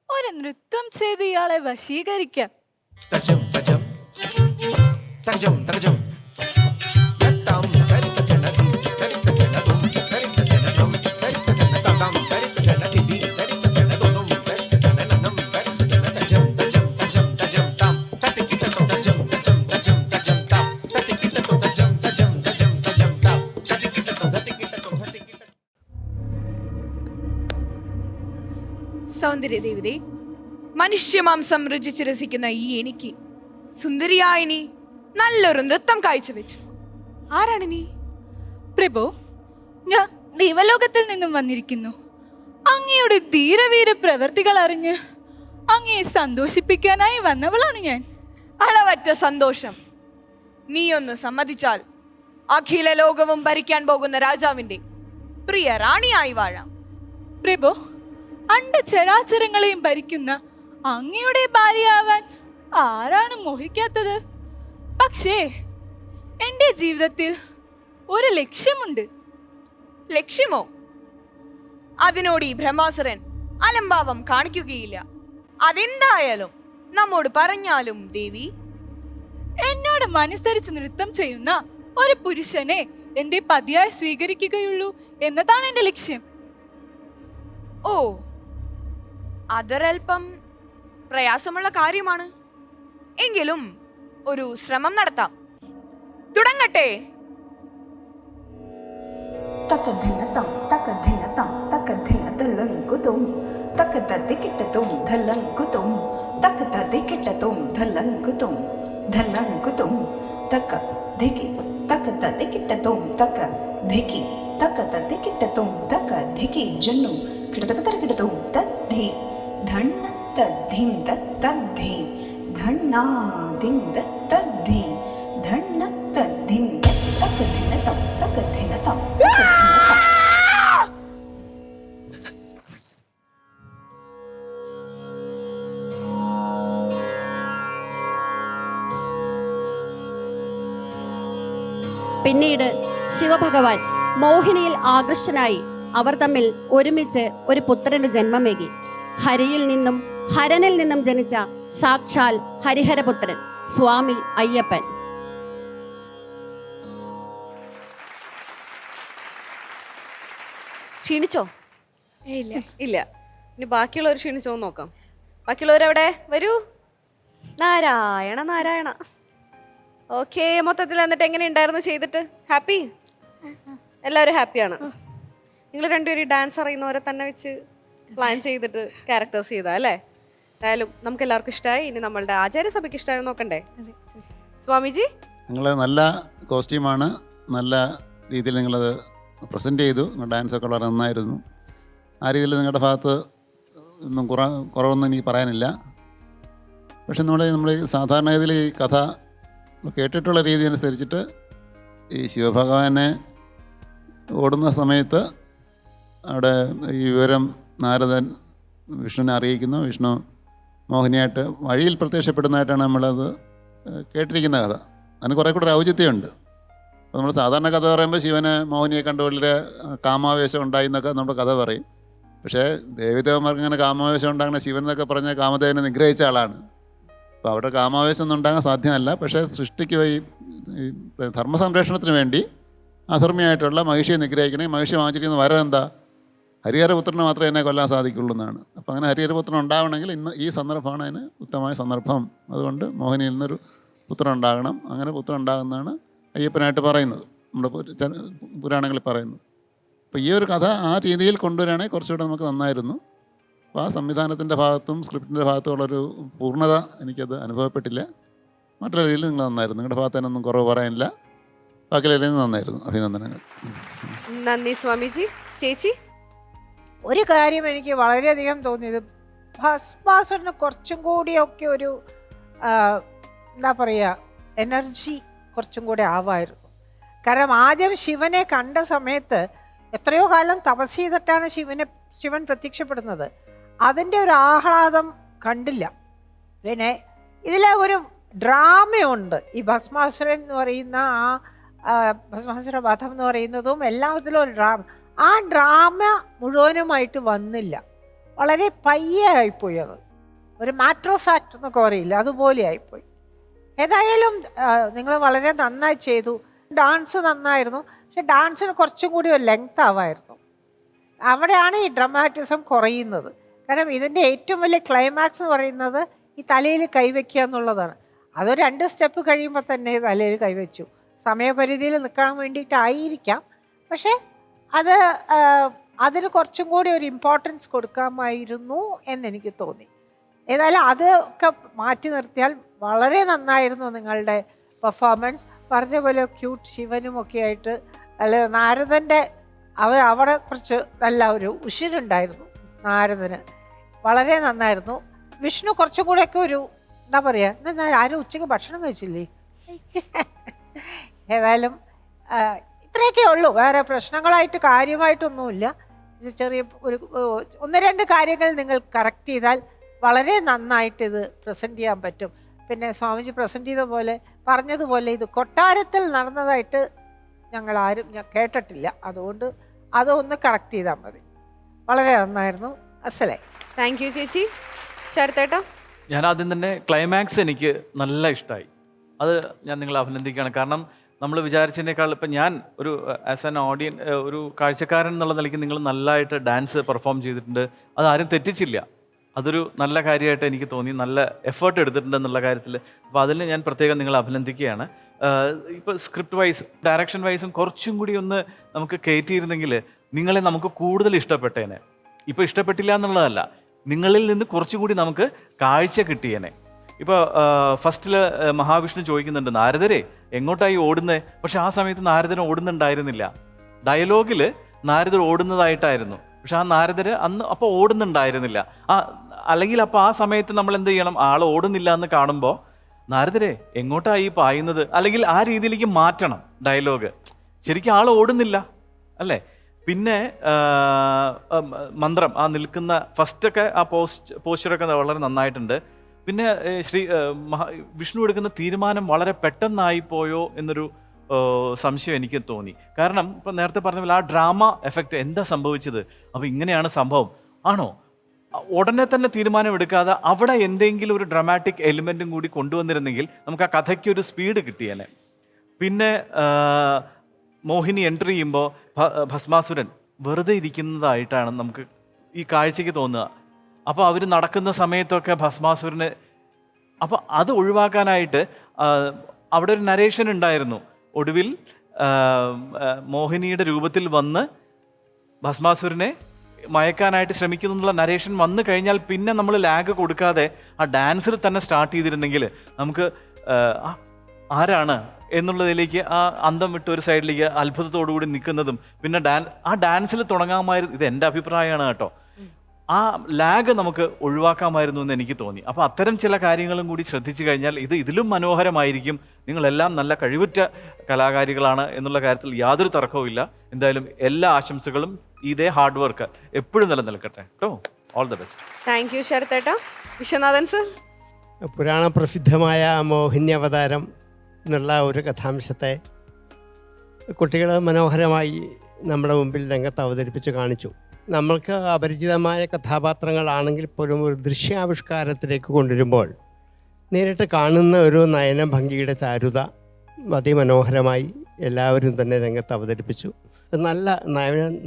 ഒരു നൃത്തം ചെയ്ത് ഇയാളെ വശീകരിക്കാം. സൗന്ദര്യദേവതേ, മനുഷ്യമാംസം രുചിച്ച് രസിക്കുന്ന ഈ എനിക്ക് സുന്ദരിയായ നീ നല്ലൊരു നൃത്തം കാഴ്ചവെച്ചു. ആരാണ് നീ? പ്രഭു, ദൈവലോകത്തിൽ നിന്നും വന്നിരിക്കുന്നു. അങ്ങയുടെ ധീരവീര പ്രവൃത്തികൾ അറിഞ്ഞ് അങ്ങയെ സന്തോഷിപ്പിക്കാനായി വന്നവളാണ് ഞാൻ. അളവറ്റ സന്തോഷം. നീയൊന്ന് സമ്മതിച്ചാൽ അഖില ലോകവും ഭരിക്കാൻ പോകുന്ന രാജാവിന്റെ പ്രിയ റാണിയായി വാഴാം. പ്രഭു, അണ്ടചരാചരങ്ങളെയും ഭരിക്കുന്ന അങ്ങയുടെ ഭാര്യയാവാൻ ആരാണ് മോഹിക്കാത്തത്? പക്ഷേ എൻ്റെ ജീവിതത്തിൽ ഒരു ലക്ഷ്യമുണ്ട്. ലക്ഷ്യമോ? അതിനോട് ഈ ബ്രഹ്മാസുരൻ അലംഭാവം കാണിക്കുകയില്ല. അതെന്തായാലും നമ്മോട് പറഞ്ഞാലും ദേവി. എന്നോട് മനസ്സരിച്ച് നൃത്തം ചെയ്യുന്ന ഒരു പുരുഷനെ എന്റെ പതിയായി സ്വീകരിക്കുകയുള്ളൂ എന്നതാണ് എന്റെ ലക്ഷ്യം. ഓ, അതൊരൽപ്പം പ്രയാസമുള്ള കാര്യമാണ്. എങ്കിലും ഒരു ശ്രമം നടത്താം. തുടങ്ങട്ടെ. പിന്നീട് ശിവഭഗവാൻ മോഹിനിയിൽ ആകൃഷ്ടനായി അവർ തമ്മിൽ ഒരുമിച്ച് ഒരു പുത്രന് ജന്മമേകി. ഹരിയിൽ നിന്നും ഹരനിൽ നിന്നും ജനിച്ച സാക്ഷാൽ ഹരിഹരപുത്രൻ സ്വാമി അയ്യപ്പൻ. ക്ഷീണിച്ചോ? ഇല്ല. ഇല്ല. ഇനി ബാക്കിയുള്ളവർ ക്ഷീണിച്ചോ നോക്കാം. ബാക്കിയുള്ളവരെവിടെ? വരൂ. നാരായണ നാരായണ. ഓക്കെ, മൊത്തത്തിൽ എന്നിട്ട് എങ്ങനെ ഉണ്ടായിരുന്നു ചെയ്തിട്ട്? ഹാപ്പി? എല്ലാവരും ഹാപ്പിയാണ്. നിങ്ങൾ രണ്ടുപേരും ഡാൻസ് അറിയുന്നവരെ തന്നെ വെച്ച് പ്ലാൻ ചെയ്തിട്ട് ക്യാരക്ടേഴ്സ് ചെയ്താ അല്ലേ? എന്തായാലും നമുക്ക് എല്ലാവർക്കും ഇഷ്ടമായി. ഇനി നമ്മളുടെ ആചാര്യസഭയ്ക്ക് ഇഷ്ടമായോ നോക്കണ്ടേ? സ്വാമിജി, നിങ്ങൾ നല്ല കോസ്റ്റ്യൂമാണ്, നല്ല രീതിയിൽ നിങ്ങളത് പ്രസൻറ്റ് ചെയ്തു. ഡാൻസൊക്കെ വളരെ നന്നായിരുന്നു. ആ രീതിയിൽ നിങ്ങളുടെ ഭാഗത്ത് ഒന്നും കുറവൊന്നും എനിക്ക് പറയാനില്ല. പക്ഷെ നമ്മൾ സാധാരണ ഗതിയിൽ ഈ കഥ കേട്ടിട്ടുള്ള രീതി അനുസരിച്ചിട്ട് ഈ ശിവഭഗവാനെ ഓടുന്ന സമയത്ത് അവിടെ ഈ വിവരം നാരദൻ വിഷ്ണുവിനെ അറിയിക്കുന്നു. വിഷ്ണു മോഹിനിയായിട്ട് വഴിയിൽ പ്രത്യക്ഷപ്പെടുന്നതായിട്ടാണ് നമ്മളത് കേട്ടിരിക്കുന്ന കഥ. അതിന് കുറേ കൂടെ ഒരു ഔചിത്യമുണ്ട്. അപ്പോൾ നമ്മൾ സാധാരണ കഥ പറയുമ്പോൾ ശിവന് മോഹിനിയെ കണ്ട് വളരെ കാമാവേശം ഉണ്ടായി എന്നൊക്കെ നമ്മൾ കഥ പറയും. പക്ഷേ ദേവിദേവന്മാർക്ക് ഇങ്ങനെ കാമാവേശം ഉണ്ടാകുന്ന ശിവൻ എന്നൊക്കെ പറഞ്ഞ കാമദേവനെ നിഗ്രഹിച്ച ആളാണ്. അപ്പോൾ അവിടെ കാമാവേശം ഒന്നും ഉണ്ടാകാൻ സാധ്യമല്ല. പക്ഷേ സൃഷ്ടിക്ക് ഈ ധർമ്മസംരക്ഷണത്തിന് വേണ്ടി അധർമ്മിയായിട്ടുള്ള മഹിഷിയെ നിഗ്രഹിക്കണമെങ്കിൽ മഹിഷി വാങ്ങിച്ചിരിക്കുന്ന വരം എന്താ? ഹരിഹരപുത്രനെ മാത്രമേ എന്നെ കൊല്ലാൻ സാധിക്കുള്ളൂ എന്നാണ്. അപ്പോൾ അങ്ങനെ ഹരിഹരപുത്രൻ ഉണ്ടാവണമെങ്കിൽ ഇന്ന് ഈ സന്ദർഭമാണ് അതിന് ഉത്തമമായ സന്ദർഭം. അതുകൊണ്ട് മോഹിനിയിൽ നിന്നൊരു പുത്രൻ ഉണ്ടാകണം. അങ്ങനെ പുത്രൻ ഉണ്ടാകുന്നതാണ് അയ്യപ്പനായിട്ട് പറയുന്നത്, നമ്മുടെ പുരാണങ്ങളിൽ പറയുന്നത്. അപ്പോൾ ഈ ഒരു കഥ ആ രീതിയിൽ കൊണ്ടുവരികയാണെങ്കിൽ കുറച്ചുകൂടെ നമുക്ക് നന്നായിരുന്നു. അപ്പോൾ ആ സംവിധാനത്തിൻ്റെ ഭാഗത്തും സ്ക്രിപ്റ്റിൻ്റെ ഭാഗത്തും ഉള്ളൊരു പൂർണ്ണത എനിക്കത് അനുഭവപ്പെട്ടില്ല. മറ്റുള്ള രീതിയിൽ നിങ്ങൾ നന്നായിരുന്നു. നിങ്ങളുടെ ഭാഗത്ത് അതിനൊന്നും കുറവ് പറയാനില്ല. ബാക്കിയെല്ലാം നന്നായിരുന്നു. അഭിനന്ദനങ്ങൾ. നന്ദി സ്വാമിജി. ചേച്ചി, ഒരു കാര്യം എനിക്ക് വളരെയധികം തോന്നിയത്, ഭസ്മാസുരന് കുറച്ചും കൂടിയൊക്കെ ഒരു എന്താ പറയുക, എനർജി കുറച്ചും കൂടെ ആവായിരുന്നു. കാരണം ആദ്യം ശിവനെ കണ്ട സമയത്ത് എത്രയോ കാലം തപസ് ചെയ്തിട്ടാണ് ശിവൻ പ്രത്യക്ഷപ്പെടുന്നത്. അതിൻ്റെ ഒരു ആഹ്ലാദം കണ്ടില്ല. പിന്നെ ഇതിലെ ഒരു ഡ്രാമയുണ്ട്. ഈ ഭസ്മാസുരൻ എന്ന് പറയുന്ന ആ ഭസ്മാസുര വധം എന്ന് പറയുന്നതും എല്ലാത്തിലും ഒരു ഡ്രാമ. ആ ഡ്രാമ മുഴുവനുമായിട്ട് വന്നില്ല. വളരെ പയ്യെ ആയിപ്പോയി. അത് ഒരു മാറ്റർ ഓഫ് ഫാക്ട് എന്നൊക്കെ പറയില്ല, അതുപോലെ ആയിപ്പോയി. ഏതായാലും നിങ്ങൾ വളരെ നന്നായി ചെയ്തു. ഡാൻസ് നന്നായിരുന്നു. പക്ഷെ ഡാൻസിന് കുറച്ചും കൂടി ഒരു ലെങ്ത് ആവായിരുന്നു. അവിടെയാണ് ഈ ഡ്രമാറ്റിസം കുറയുന്നത്. കാരണം ഇതിൻ്റെ ഏറ്റവും വലിയ ക്ലൈമാക്സ് എന്ന് പറയുന്നത് ഈ തലയിൽ കൈവയ്ക്കുക എന്നുള്ളതാണ്. അതൊരു 2 സ്റ്റെപ്പ് കഴിയുമ്പോൾ തന്നെ തലയിൽ കൈവച്ചു. സമയപരിധിയിൽ നിൽക്കാൻ വേണ്ടിയിട്ടായിരിക്കാം. പക്ഷേ അതിന് കുറച്ചും കൂടി ഒരു ഇമ്പോർട്ടൻസ് കൊടുക്കാമായിരുന്നു എന്നെനിക്ക് തോന്നി. ഏതായാലും അതൊക്കെ മാറ്റി നിർത്തിയാൽ വളരെ നന്നായിരുന്നു നിങ്ങളുടെ പെർഫോമൻസ്. പറഞ്ഞ പോലെ ക്യൂട്ട് ശിവനും ഒക്കെ ആയിട്ട്, അല്ല നാരദൻ്റെ അവിടെ കുറച്ച് നല്ല ഒരു ഉശിരുണ്ടായിരുന്നു നാരദന്, വളരെ നന്നായിരുന്നു. വിഷ്ണു കുറച്ചും കൂടെയൊക്കെ ഒരു എന്താ പറയുക, എന്താ ആരും ഉച്ചയ്ക്ക് ഭക്ഷണം കഴിച്ചില്ലേ? ഏതായാലും ഇത്രയൊക്കെ ഉള്ളൂ, വേറെ പ്രശ്നങ്ങളായിട്ട് കാര്യമായിട്ടൊന്നുമില്ല. ചെറിയ ഒരു 1-2 കാര്യങ്ങൾ നിങ്ങൾ കറക്റ്റ് ചെയ്താൽ വളരെ നന്നായിട്ട് ഇത് പ്രസൻറ്റ് ചെയ്യാൻ പറ്റും. പിന്നെ സ്വാമിജി പ്രസൻറ്റ് ചെയ്ത പോലെ പറഞ്ഞതുപോലെ ഇത് കൊട്ടാരത്തിൽ നടന്നതായിട്ട് ഞങ്ങൾ ആരും കേട്ടിട്ടില്ല. അതുകൊണ്ട് അതൊന്ന് കറക്റ്റ് ചെയ്താൽ മതി. വളരെ നന്നായിരുന്നു. അസലേ. താങ്ക് യു ചേച്ചി. ശരത്തേട്ടാ? ഞാൻ ആദ്യം തന്നെ ക്ലൈമാക്സ് എനിക്ക് നല്ല ഇഷ്ടമായി. അത് ഞാൻ നിങ്ങളെ അഭിനന്ദിക്കുകയാണ്. കാരണം നമ്മൾ വിചാരിച്ചതിനേക്കാൾ ഇപ്പം ഞാൻ ഒരു ആസ് ആൻ ഓഡിയൻ, ഒരു കാഴ്ചക്കാരൻ എന്നുള്ള നിലയ്ക്ക് നിങ്ങൾ നല്ലതായിട്ട് ഡാൻസ് പെർഫോം ചെയ്തിട്ടുണ്ട്. അതാരും തെറ്റിച്ചില്ല. അതൊരു നല്ല കാര്യമായിട്ട് എനിക്ക് തോന്നി. നല്ല എഫേർട്ട് എടുത്തിട്ടുണ്ട് എന്നുള്ള കാര്യത്തിൽ. അപ്പോൾ അതിൽ ഞാൻ പ്രത്യേകം നിങ്ങളെ അഭിനന്ദിക്കുകയാണ്. ഇപ്പോൾ സ്ക്രിപ്റ്റ് വൈസ്, ഡയറക്ഷൻ വൈസും കുറച്ചും കൂടി ഒന്ന് നമുക്ക് കയറ്റിയിരുന്നെങ്കിൽ നിങ്ങളെ നമുക്ക് കൂടുതൽ ഇഷ്ടപ്പെട്ടേനെ. ഇപ്പോൾ ഇഷ്ടപ്പെട്ടില്ല എന്നുള്ളതല്ല, നിങ്ങളിൽ നിന്ന് കുറച്ചും കൂടി നമുക്ക് കാഴ്ച കിട്ടിയേനെ. ഇപ്പോൾ ഫസ്റ്റിൽ മഹാവിഷ്ണു ചോദിക്കുന്നുണ്ട്, നാരദരെ എങ്ങോട്ടായി ഓടുന്നത്? പക്ഷെ ആ സമയത്ത് നാരദന് ഓടുന്നുണ്ടായിരുന്നില്ല. ഡയലോഗിൽ നാരദർ ഓടുന്നതായിട്ടായിരുന്നു, പക്ഷെ ആ നാരദര് അന്ന് അപ്പോൾ ഓടുന്നുണ്ടായിരുന്നില്ല. അല്ലെങ്കിൽ അപ്പോൾ ആ സമയത്ത് നമ്മൾ എന്ത് ചെയ്യണം? ആൾ ഓടുന്നില്ല എന്ന് കാണുമ്പോൾ നാരദരെ എങ്ങോട്ടായി പായുന്നത്, അല്ലെങ്കിൽ ആ രീതിയിലേക്ക് മാറ്റണം ഡയലോഗ്. ശരിക്കും ആൾ ഓടുന്നില്ല അല്ലേ? പിന്നെ മന്ത്രം, ആ നിൽക്കുന്ന ഫസ്റ്റൊക്കെ ആ പോസ്ചറൊക്കെ വളരെ നന്നായിട്ടുണ്ട്. പിന്നെ വിഷ്ണു എടുക്കുന്ന തീരുമാനം വളരെ പെട്ടെന്നായിപ്പോയോ എന്നൊരു സംശയം എനിക്ക് തോന്നി. കാരണം ഇപ്പം നേരത്തെ പറഞ്ഞ പോലെ ആ ഡ്രാമ എഫക്റ്റ്, എന്താ സംഭവിച്ചത്, അപ്പോൾ ഇങ്ങനെയാണ് സംഭവം ആണോ, ഉടനെ തന്നെ തീരുമാനം എടുക്കാതെ അവിടെ എന്തെങ്കിലും ഒരു ഡ്രാമാറ്റിക് എലിമെൻറ്റും കൂടി കൊണ്ടുവന്നിരുന്നെങ്കിൽ നമുക്ക് ആ കഥയ്ക്ക് ഒരു സ്പീഡ് കിട്ടിയേനെ. പിന്നെ മോഹിനി എൻട്രി ചെയ്യുമ്പോൾ ഭസ്മാസുരൻ വെറുതെ ഇരിക്കുന്നതായിട്ടാണ് നമുക്ക് ഈ കാഴ്ചയ്ക്ക് തോന്നുക. അപ്പോൾ അവർ നടക്കുന്ന സമയത്തൊക്കെ ഭസ്മാസുരന്, അപ്പോൾ അത് ഒഴിവാക്കാനായിട്ട് അവിടെ ഒരു നരേഷൻ ഉണ്ടായിരുന്നു. ഒടുവിൽ മോഹിനിയുടെ രൂപത്തിൽ വന്ന് ഭസ്മാസുരനെ മയക്കാനായിട്ട് ശ്രമിക്കുന്നു എന്നുള്ള നരേഷൻ വന്നു കഴിഞ്ഞാൽ പിന്നെ നമ്മൾ ലാഗ് കൊടുക്കാതെ ആ ഡാൻസിൽ തന്നെ സ്റ്റാർട്ട് ചെയ്തിരുന്നെങ്കിൽ നമുക്ക് ആരാണ് എന്നുള്ളതിലേക്ക് ആ അന്തം വിട്ട് ഒരു സൈഡിലേക്ക് അത്ഭുതത്തോടു കൂടി നിൽക്കുന്നതും പിന്നെ ആ ഡാൻസിൽ തുടങ്ങാമായിരുന്നു. ഇത് എൻ്റെ അഭിപ്രായമാണ് കേട്ടോ. ആ ലാഗ് നമുക്ക് ഒഴിവാക്കാമായിരുന്നു എന്ന് എനിക്ക് തോന്നി. അപ്പോൾ അത്തരം ചില കാര്യങ്ങളും കൂടി ശ്രദ്ധിച്ചു കഴിഞ്ഞാൽ ഇതിലും മനോഹരമായിരിക്കും. നിങ്ങളെല്ലാം നല്ല കഴിവുറ്റ കലാകാരികളാണ് എന്നുള്ള കാര്യത്തിൽ യാതൊരു തർക്കവുമില്ല. എന്തായാലും എല്ലാ ആശംസകളും, ഇതേ ഹാർഡ് വർക്ക് എപ്പോഴും നിലനിൽക്കട്ടെ കേട്ടോ. All the best. Thank you ശരത്തേട്ടാ. വിശ്വനാഥൻ സർ? പുരാണ പ്രസിദ്ധമായ മോഹിനി അവതാരം എന്നുള്ള ഒരു കഥാംശത്തെ കുട്ടികൾ മനോഹരമായി നമ്മുടെ മുമ്പിൽ രംഗത്ത് അവതരിപ്പിച്ച് കാണിച്ചു. നമ്മൾക്ക് അപരിചിതമായ കഥാപാത്രങ്ങളാണെങ്കിൽ പോലും ഒരു ദൃശ്യാവിഷ്കാരത്തിലേക്ക് കൊണ്ടുവരുമ്പോൾ നേരിട്ട് കാണുന്ന ഒരു നയനഭംഗിയുടെ ചാരുത അതിമനോഹരമായി എല്ലാവരും തന്നെ രംഗത്ത് അവതരിപ്പിച്ചു. നല്ല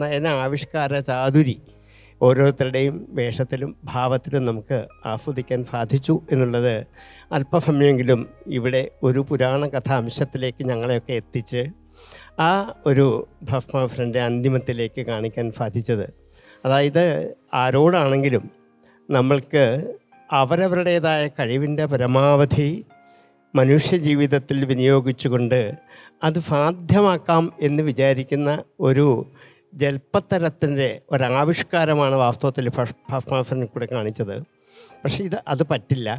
നയന ആവിഷ്കാര ചാതുരി ഓരോരുത്തരുടെയും വേഷത്തിലും ഭാവത്തിലും നമുക്ക് ആസ്വദിക്കാൻ സാധിച്ചു എന്നുള്ളത് അല്പസമയമെങ്കിലും ഇവിടെ ഒരു പുരാണ കഥാംശത്തിലേക്ക് ഞങ്ങളെയൊക്കെ എത്തിച്ച് ആ ഒരു ഭസ്മാസുരൻ്റെ അന്തിമത്തിലേക്ക് കാണിക്കാൻ സാധിച്ചത്. അതായത് ആരോടാണെങ്കിലും നമ്മൾക്ക് അവരവരുടേതായ കഴിവിൻ്റെ പരമാവധി മനുഷ്യജീവിതത്തിൽ വിനിയോഗിച്ചുകൊണ്ട് അത് സാധ്യമാക്കാം എന്ന് വിചാരിക്കുന്ന ഒരു ജൽപ്പത്തരത്തിൻ്റെ ഒരാവിഷ്കാരമാണ് വാസ്തവത്തിൽ ഭസ്മാസുരൻ കൂടെ കാണിച്ചത്. പക്ഷേ അത് പറ്റില്ല.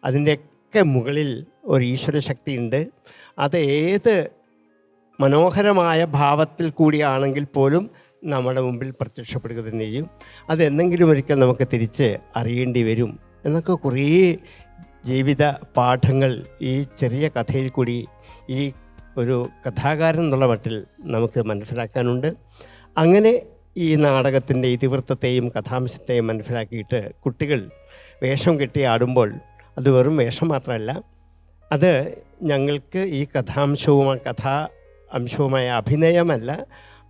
അതിൻ്റെയൊക്കെ മുകളിൽ ഒരു ഈശ്വരശക്തി ഉണ്ട്. അത് ഏത് മനോഹരമായ ഭാവത്തിൽ കൂടിയാണെങ്കിൽ പോലും നമ്മുടെ മുമ്പിൽ പ്രത്യക്ഷപ്പെടുക തന്നെ ചെയ്യും. അതെന്തെങ്കിലും ഒരിക്കൽ നമുക്ക് തിരിച്ച് അറിയേണ്ടി വരും എന്നൊക്കെ കുറേ ജീവിത പാഠങ്ങൾ ഈ ചെറിയ കഥയിൽ കൂടി ഈ ഒരു കഥാകാരൻ എന്നുള്ള മട്ടിൽ നമുക്ക് മനസ്സിലാക്കാനുണ്ട്. അങ്ങനെ ഈ നാടകത്തിൻ്റെ ഇതിവൃത്തത്തെയും കഥാംശത്തെയും മനസ്സിലാക്കിയിട്ട് കുട്ടികൾ വേഷം കെട്ടി ആടുമ്പോൾ അത് വെറും വേഷം മാത്രമല്ല, അത് ഞങ്ങൾക്ക് ഈ കഥാംശവും കഥാ അംശവുമായ അഭിനയമല്ല,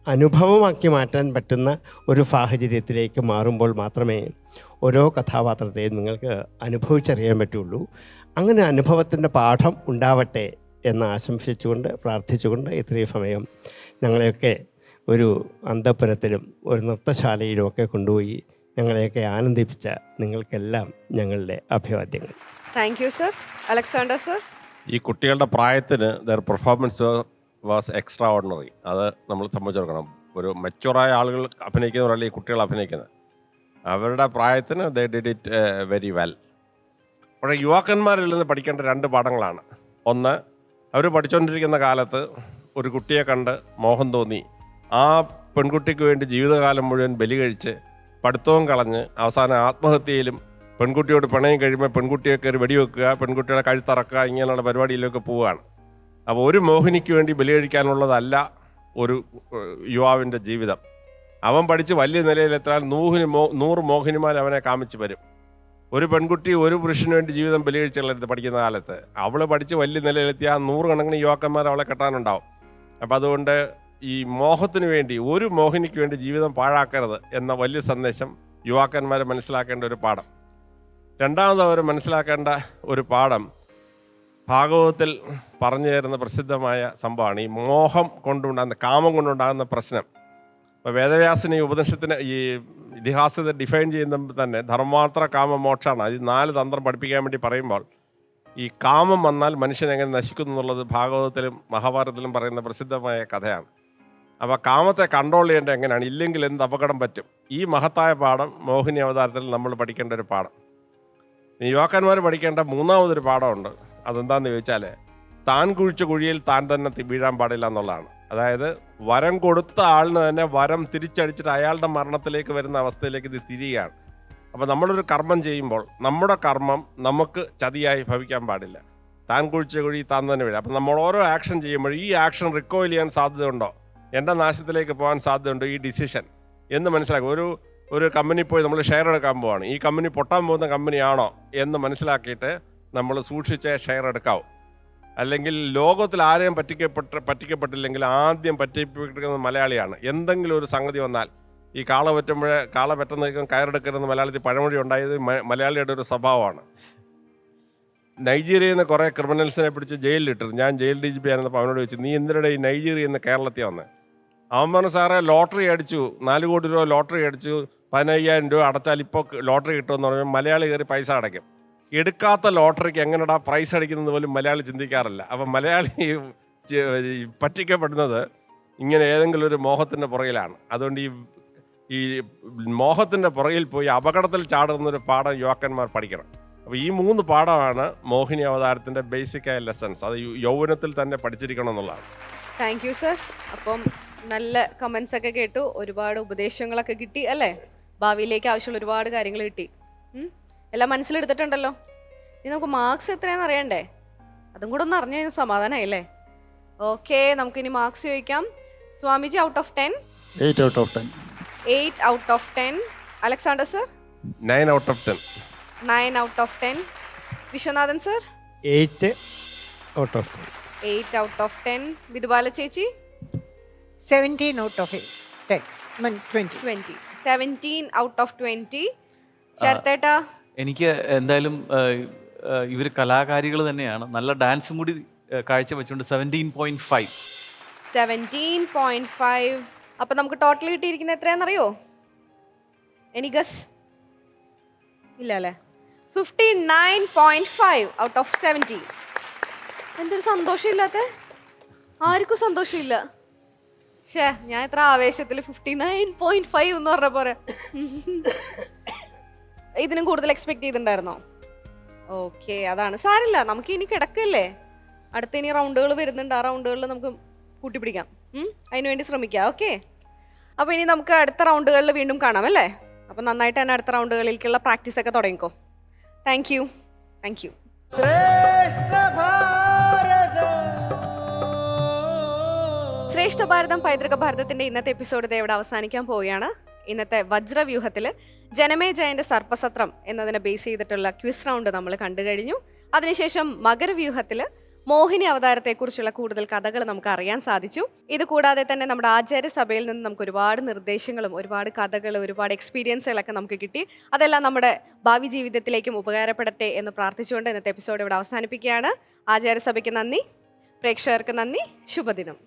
അനുഭവമാക്കി മാറ്റാൻ പറ്റുന്ന ഒരു സാഹചര്യത്തിലേക്ക് മാറുമ്പോൾ മാത്രമേ ഓരോ കഥാപാത്രത്തെയും നിങ്ങൾക്ക് അനുഭവിച്ചറിയാൻ പറ്റുള്ളൂ. അങ്ങനെ അനുഭവത്തിൻ്റെ പാഠം ഉണ്ടാവട്ടെ എന്ന് ആശംസിച്ചുകൊണ്ട് പ്രാർത്ഥിച്ചുകൊണ്ട് ഇത്രയും സമയം ഞങ്ങളെയൊക്കെ ഒരു അന്തഃപുരത്തിലും ഒരു നൃത്തശാലയിലും ഒക്കെ കൊണ്ടുപോയി ഞങ്ങളെയൊക്കെ ആനന്ദിപ്പിച്ച നിങ്ങൾക്കെല്ലാം ഞങ്ങളുടെ അഭിവാദ്യങ്ങൾ. Thank you sir. Alexander sir? ഈ കുട്ടികളുടെ പ്രായത്തിന് their performance was extraordinary. അത് നമ്മൾ സംബന്ധിച്ചെടുക്കണം. ഒരു മെച്ചുറായ ആളുകൾ അഭിനയിക്കുന്നവരല്ല ഈ കുട്ടികൾ അഭിനയിക്കുന്നത്. അവരുടെ പ്രായത്തിന് they did it very well. പക്ഷേ യുവാക്കന്മാരിൽ നിന്ന് പഠിക്കേണ്ട 2 പാഠങ്ങളാണ്. ഒന്ന്, അവർ പഠിച്ചുകൊണ്ടിരിക്കുന്ന കാലത്ത് ഒരു കുട്ടിയെ കണ്ട് മോഹം തോന്നി ആ പെൺകുട്ടിക്ക് വേണ്ടി ജീവിതകാലം മുഴുവൻ ബലി കഴിച്ച് പഠിത്തവും കളഞ്ഞ് അവസാനം ആത്മഹത്യയിലും പെൺകുട്ടിയോട് പിണയും കഴിയുമ്പോൾ പെൺകുട്ടിയെ കയറി വെടിവെക്കുക, പെൺകുട്ടിയുടെ കഴുത്തറക്കുക, ഇങ്ങനെയുള്ള പരിപാടിയിലൊക്കെ പോവുകയാണ്. അപ്പോൾ ഒരു മോഹിനിക്ക് വേണ്ടി ബലി കഴിക്കാനുള്ളതല്ല ഒരു യുവാവിൻ്റെ ജീവിതം. അവൻ പഠിച്ച് വലിയ നിലയിലെത്താൻ 100 മോഹിനിമാർ അവനെ കാമിച്ച് വരും. ഒരു പെൺകുട്ടി ഒരു പുരുഷന് വേണ്ടി ജീവിതം ബലി കഴിച്ചുള്ളത് പഠിക്കുന്ന കാലത്ത് അവൾ പഠിച്ച് വലിയ നിലയിലെത്തിയ 100 കണക്കിന് യുവാക്കന്മാർ അവളെ കെട്ടാനുണ്ടാവും. അപ്പം അതുകൊണ്ട് ഈ മോഹത്തിന് വേണ്ടി ഒരു മോഹിനിക്ക് വേണ്ടി ജീവിതം പാഴാക്കരുത് എന്ന വലിയ സന്ദേശം യുവാക്കന്മാരെ മനസ്സിലാക്കേണ്ട ഒരു പാഠം. രണ്ടാമത് അവർ മനസ്സിലാക്കേണ്ട ഒരു പാഠം ഭാഗവതത്തിൽ പറഞ്ഞു തരുന്ന പ്രസിദ്ധമായ സംഭവമാണ് ഈ മോഹം കൊണ്ടുണ്ടാകുന്ന, കാമം കൊണ്ടുണ്ടാകുന്ന പ്രശ്നം. അപ്പോൾ വേദവ്യാസന് ഈ ഉപനിഷത്തിന് ഈ ഇതിഹാസത്തെ ഡിഫൈൻ ചെയ്യുമ്പോൾ തന്നെ ധർമാർത്ഥ കാമ മോക്ഷമാണ്. അത് 4 തന്ത്രം പഠിപ്പിക്കാൻ വേണ്ടി പറയുമ്പോൾ ഈ കാമം വന്നാൽ മനുഷ്യൻ എങ്ങനെ നശിക്കുന്നു എന്നുള്ളത് ഭാഗവതത്തിലും മഹാഭാരതത്തിലും പറയുന്ന പ്രസിദ്ധമായ കഥയാണ്. അപ്പോൾ കാമത്തെ കൺട്രോൾ ചെയ്യേണ്ടത് എങ്ങനെയാണ്, ഇല്ലെങ്കിൽ എന്ത് അപകടം പറ്റും, ഈ മഹത്തായ പാഠം മോഹിനി അവതാരത്തിൽ നമ്മൾ പഠിക്കേണ്ട ഒരു പാഠം. യുവാക്കന്മാർ പഠിക്കേണ്ട 3ാമതൊരു പാഠമുണ്ട്. അതെന്താണെന്ന് ചോദിച്ചാൽ താൻ കുഴിച്ച കുഴിയിൽ താൻ തന്നെ വീഴാൻ പാടില്ല എന്നുള്ളതാണ്. അതായത് വരം കൊടുത്ത ആളിന് തന്നെ വരം തിരിച്ചടിച്ചിട്ട് അയാളുടെ മരണത്തിലേക്ക് വരുന്ന അവസ്ഥയിലേക്ക് ഇത് തിരിയുകയാണ്. അപ്പോൾ നമ്മളൊരു കർമ്മം ചെയ്യുമ്പോൾ നമ്മുടെ കർമ്മം നമുക്ക് ചതിയായി ഭവിക്കാൻ പാടില്ല. താൻ കുഴിച്ച കുഴി താൻ തന്നെ വീഴും. അപ്പം നമ്മൾ ഓരോ ആക്ഷൻ ചെയ്യുമ്പോൾ ഈ ആക്ഷൻ റിക്കോയിൽ ചെയ്യാൻ സാധ്യതയുണ്ടോ, എൻ്റെ നാശത്തിലേക്ക് പോകാൻ സാധ്യതയുണ്ടോ ഈ ഡിസിഷൻ എന്ന് മനസ്സിലാക്കും. ഒരു കമ്പനി പോയി നമ്മൾ ഷെയർ എടുക്കാൻ പോവാണ്, ഈ കമ്പനി പൊട്ടാൻ പോകുന്ന കമ്പനിയാണോ എന്ന് മനസ്സിലാക്കിയിട്ട് നമ്മൾ സൂക്ഷിച്ച് ഷെയർ എടുക്കാവൂ. അല്ലെങ്കിൽ ലോകത്തിൽ ആരെയും പറ്റിക്കപ്പെട്ടില്ലെങ്കിൽ ആദ്യം പറ്റിപ്പിക്കുന്നത് മലയാളിയാണ്. എന്തെങ്കിലും ഒരു സംഗതി വന്നാൽ ഈ കാള പറ്റുന്ന കയറെടുക്കരുതെന്ന് മലയാളത്തിൽ പഴമൊഴി ഉണ്ടായത് മലയാളിയുടെ ഒരു സ്വഭാവമാണ്. നൈജീരിയയിൽ നിന്ന് കുറേ ക്രിമിനൽസിനെ പിടിച്ച് ജയിലിലിട്ടു. ഞാൻ ജയിൽ DGP ആയിരുന്നപ്പോൾ അവനോട് ചോദിച്ചു, നീ എന്തിനാണ് ഈ നൈജീരിയയിൽ നിന്ന് കേരളത്തിൽ വന്നത്? അവൻ പറഞ്ഞു, സാറേ ലോട്ടറി അടിച്ചു, 4 കോടി രൂപ ലോട്ടറി അടിച്ചു, 15,000 രൂപ അടച്ചാൽ ഇപ്പോൾ ലോട്ടറി കിട്ടുമെന്ന് പറയുമ്പോൾ മലയാളി കയറി പൈസ അടയ്ക്കും. എടുക്കാത്ത ലോട്ടറിക്ക് എങ്ങനെടാ പ്രൈസ് അടിക്കുന്നത് പോലും മലയാളി ചിന്തിക്കാറില്ല. അപ്പം മലയാളി പറ്റിക്കപ്പെടുന്നത് ഇങ്ങനെ ഏതെങ്കിലും ഒരു മോഹത്തിൻ്റെ പുറകിലാണ്. അതുകൊണ്ട് ഈ മോഹത്തിൻ്റെ പുറകിൽ പോയി അപകടത്തിൽ ചാടുന്നൊരു പാഠം യുവാക്കന്മാർ പഠിക്കണം. അപ്പോൾ ഈ 3 പാഠമാണ് മോഹിനി അവതാരത്തിൻ്റെ ബേസിക്കായ ലെസൺസ്. അത് യൗവനത്തിൽ തന്നെ പഠിച്ചിരിക്കണം എന്നുള്ളതാണ്. Thank you sir. അപ്പം നല്ല കമൻസ് ഒക്കെ കേട്ടു, ഒരുപാട് ഉപദേശങ്ങളൊക്കെ കിട്ടി അല്ലേ, ഭാവിയിലേക്ക് ആവശ്യമുള്ള ഒരുപാട് കാര്യങ്ങൾ കിട്ടി. എല്ലാം മനസ്സിലെടുത്തിട്ടുണ്ടല്ലോ. ഇനി നമുക്ക് മാർക്സ് എത്രയാണെന്ന് അറിയണ്ടേ, അതും കൂടെ ഒന്ന് അറിഞ്ഞു കഴിഞ്ഞാൽ സമാധാനമായില്ലേ. ഓക്കെ, നമുക്കിനി മാർക്സ് ചോദിക്കാം. Swamiji out of 10? 8 out of 10. 8 out of 10. Alexander sir? 9 out of 10. 9 out of 10. Viswanathan sir? 8 out of 10. 8 out of 10. Vidhubala ചേച്ചി? 17 out of 10. 20. 17 out of 20. ശരത്തേട്ടാ? എനിക്ക് എന്തായാലും ഇവർ കലാകാരികൾ തന്നെയാണ്, നല്ല ഡാൻസും കൂടി കാഴ്ചവെച്ചുകൊണ്ട് 17.5. 17.5. അപ്പൊ നമുക്ക് ടോട്ടൽ കിട്ടിയിരിക്കുന്നത് എത്രയാണെന്നറിയോ? Any guess? ഇല്ല അല്ലേ? 59.5 ഔട്ട് ഓഫ് 70. എന്തൊരു സന്തോഷമില്ലാത്ത, ആർക്കും സന്തോഷമില്ല. ഞാൻ എത്ര ആവേശത്തിൽ 59.5 എന്ന് പറഞ്ഞ പോലെ. ഇതിനും കൂടുതൽ എക്സ്പെക്ട് ചെയ്തിട്ടുണ്ടായിരുന്നോ? ഓക്കെ, അതാണ്. സാരില്ല, നമുക്ക് ഇനി കിടക്കല്ലേ, അടുത്ത ഇനി റൗണ്ടുകൾ വരുന്നുണ്ട്. ആ റൗണ്ടുകളിൽ നമുക്ക് കൂട്ടിപ്പിടിക്കാം, അതിനുവേണ്ടി ശ്രമിക്കാം. ഓക്കെ, അപ്പോൾ ഇനി നമുക്ക് അടുത്ത റൗണ്ടുകളിൽ വീണ്ടും കാണാം അല്ലേ. അപ്പോൾ നന്നായിട്ട് തന്നെ അടുത്ത റൗണ്ടുകളിലേക്കുള്ള പ്രാക്ടീസ് ഒക്കെ തുടങ്ങിക്കോ. Thank you. ശ്രേഷ്ഠ ഭാരതം പൈതൃക ഭാരതത്തിന്റെ ഇന്നത്തെ എപ്പിസോഡ് ഇവിടെ അവസാനിക്കാൻ പോവുകയാണ്. ഇന്നത്തെ വജ്രവ്യൂഹത്തിൽ ജനമേജയന്റെ സർപ്പസത്രം എന്നതിനെ ബേസ് ചെയ്തിട്ടുള്ള ക്വിസ് റൗണ്ട് നമ്മൾ കണ്ടു കഴിഞ്ഞു. അതിനുശേഷം മകരവ്യൂഹത്തിൽ മോഹിനി അവതാരത്തെക്കുറിച്ചുള്ള കൂടുതൽ കഥകൾ നമുക്ക് അറിയാൻ സാധിച്ചു. ഇത് കൂടാതെ തന്നെ നമ്മുടെ ആചാര്യസഭയിൽ നിന്ന് നമുക്ക് ഒരുപാട് നിർദ്ദേശങ്ങളും ഒരുപാട് കഥകൾ, ഒരുപാട് എക്സ്പീരിയൻസുകളൊക്കെ നമുക്ക് കിട്ടി. അതെല്ലാം നമ്മുടെ ഭാവി ജീവിതത്തിലേക്കും ഉപകാരപ്പെടട്ടെ എന്ന് പ്രാർത്ഥിച്ചുകൊണ്ട് ഇന്നത്തെ എപ്പിസോഡ് ഇവിടെ അവസാനിപ്പിക്കുകയാണ്. ആചാര്യസഭയ്ക്ക് നന്ദി, പ്രേക്ഷകർക്ക് നന്ദി, ശുഭദിനം.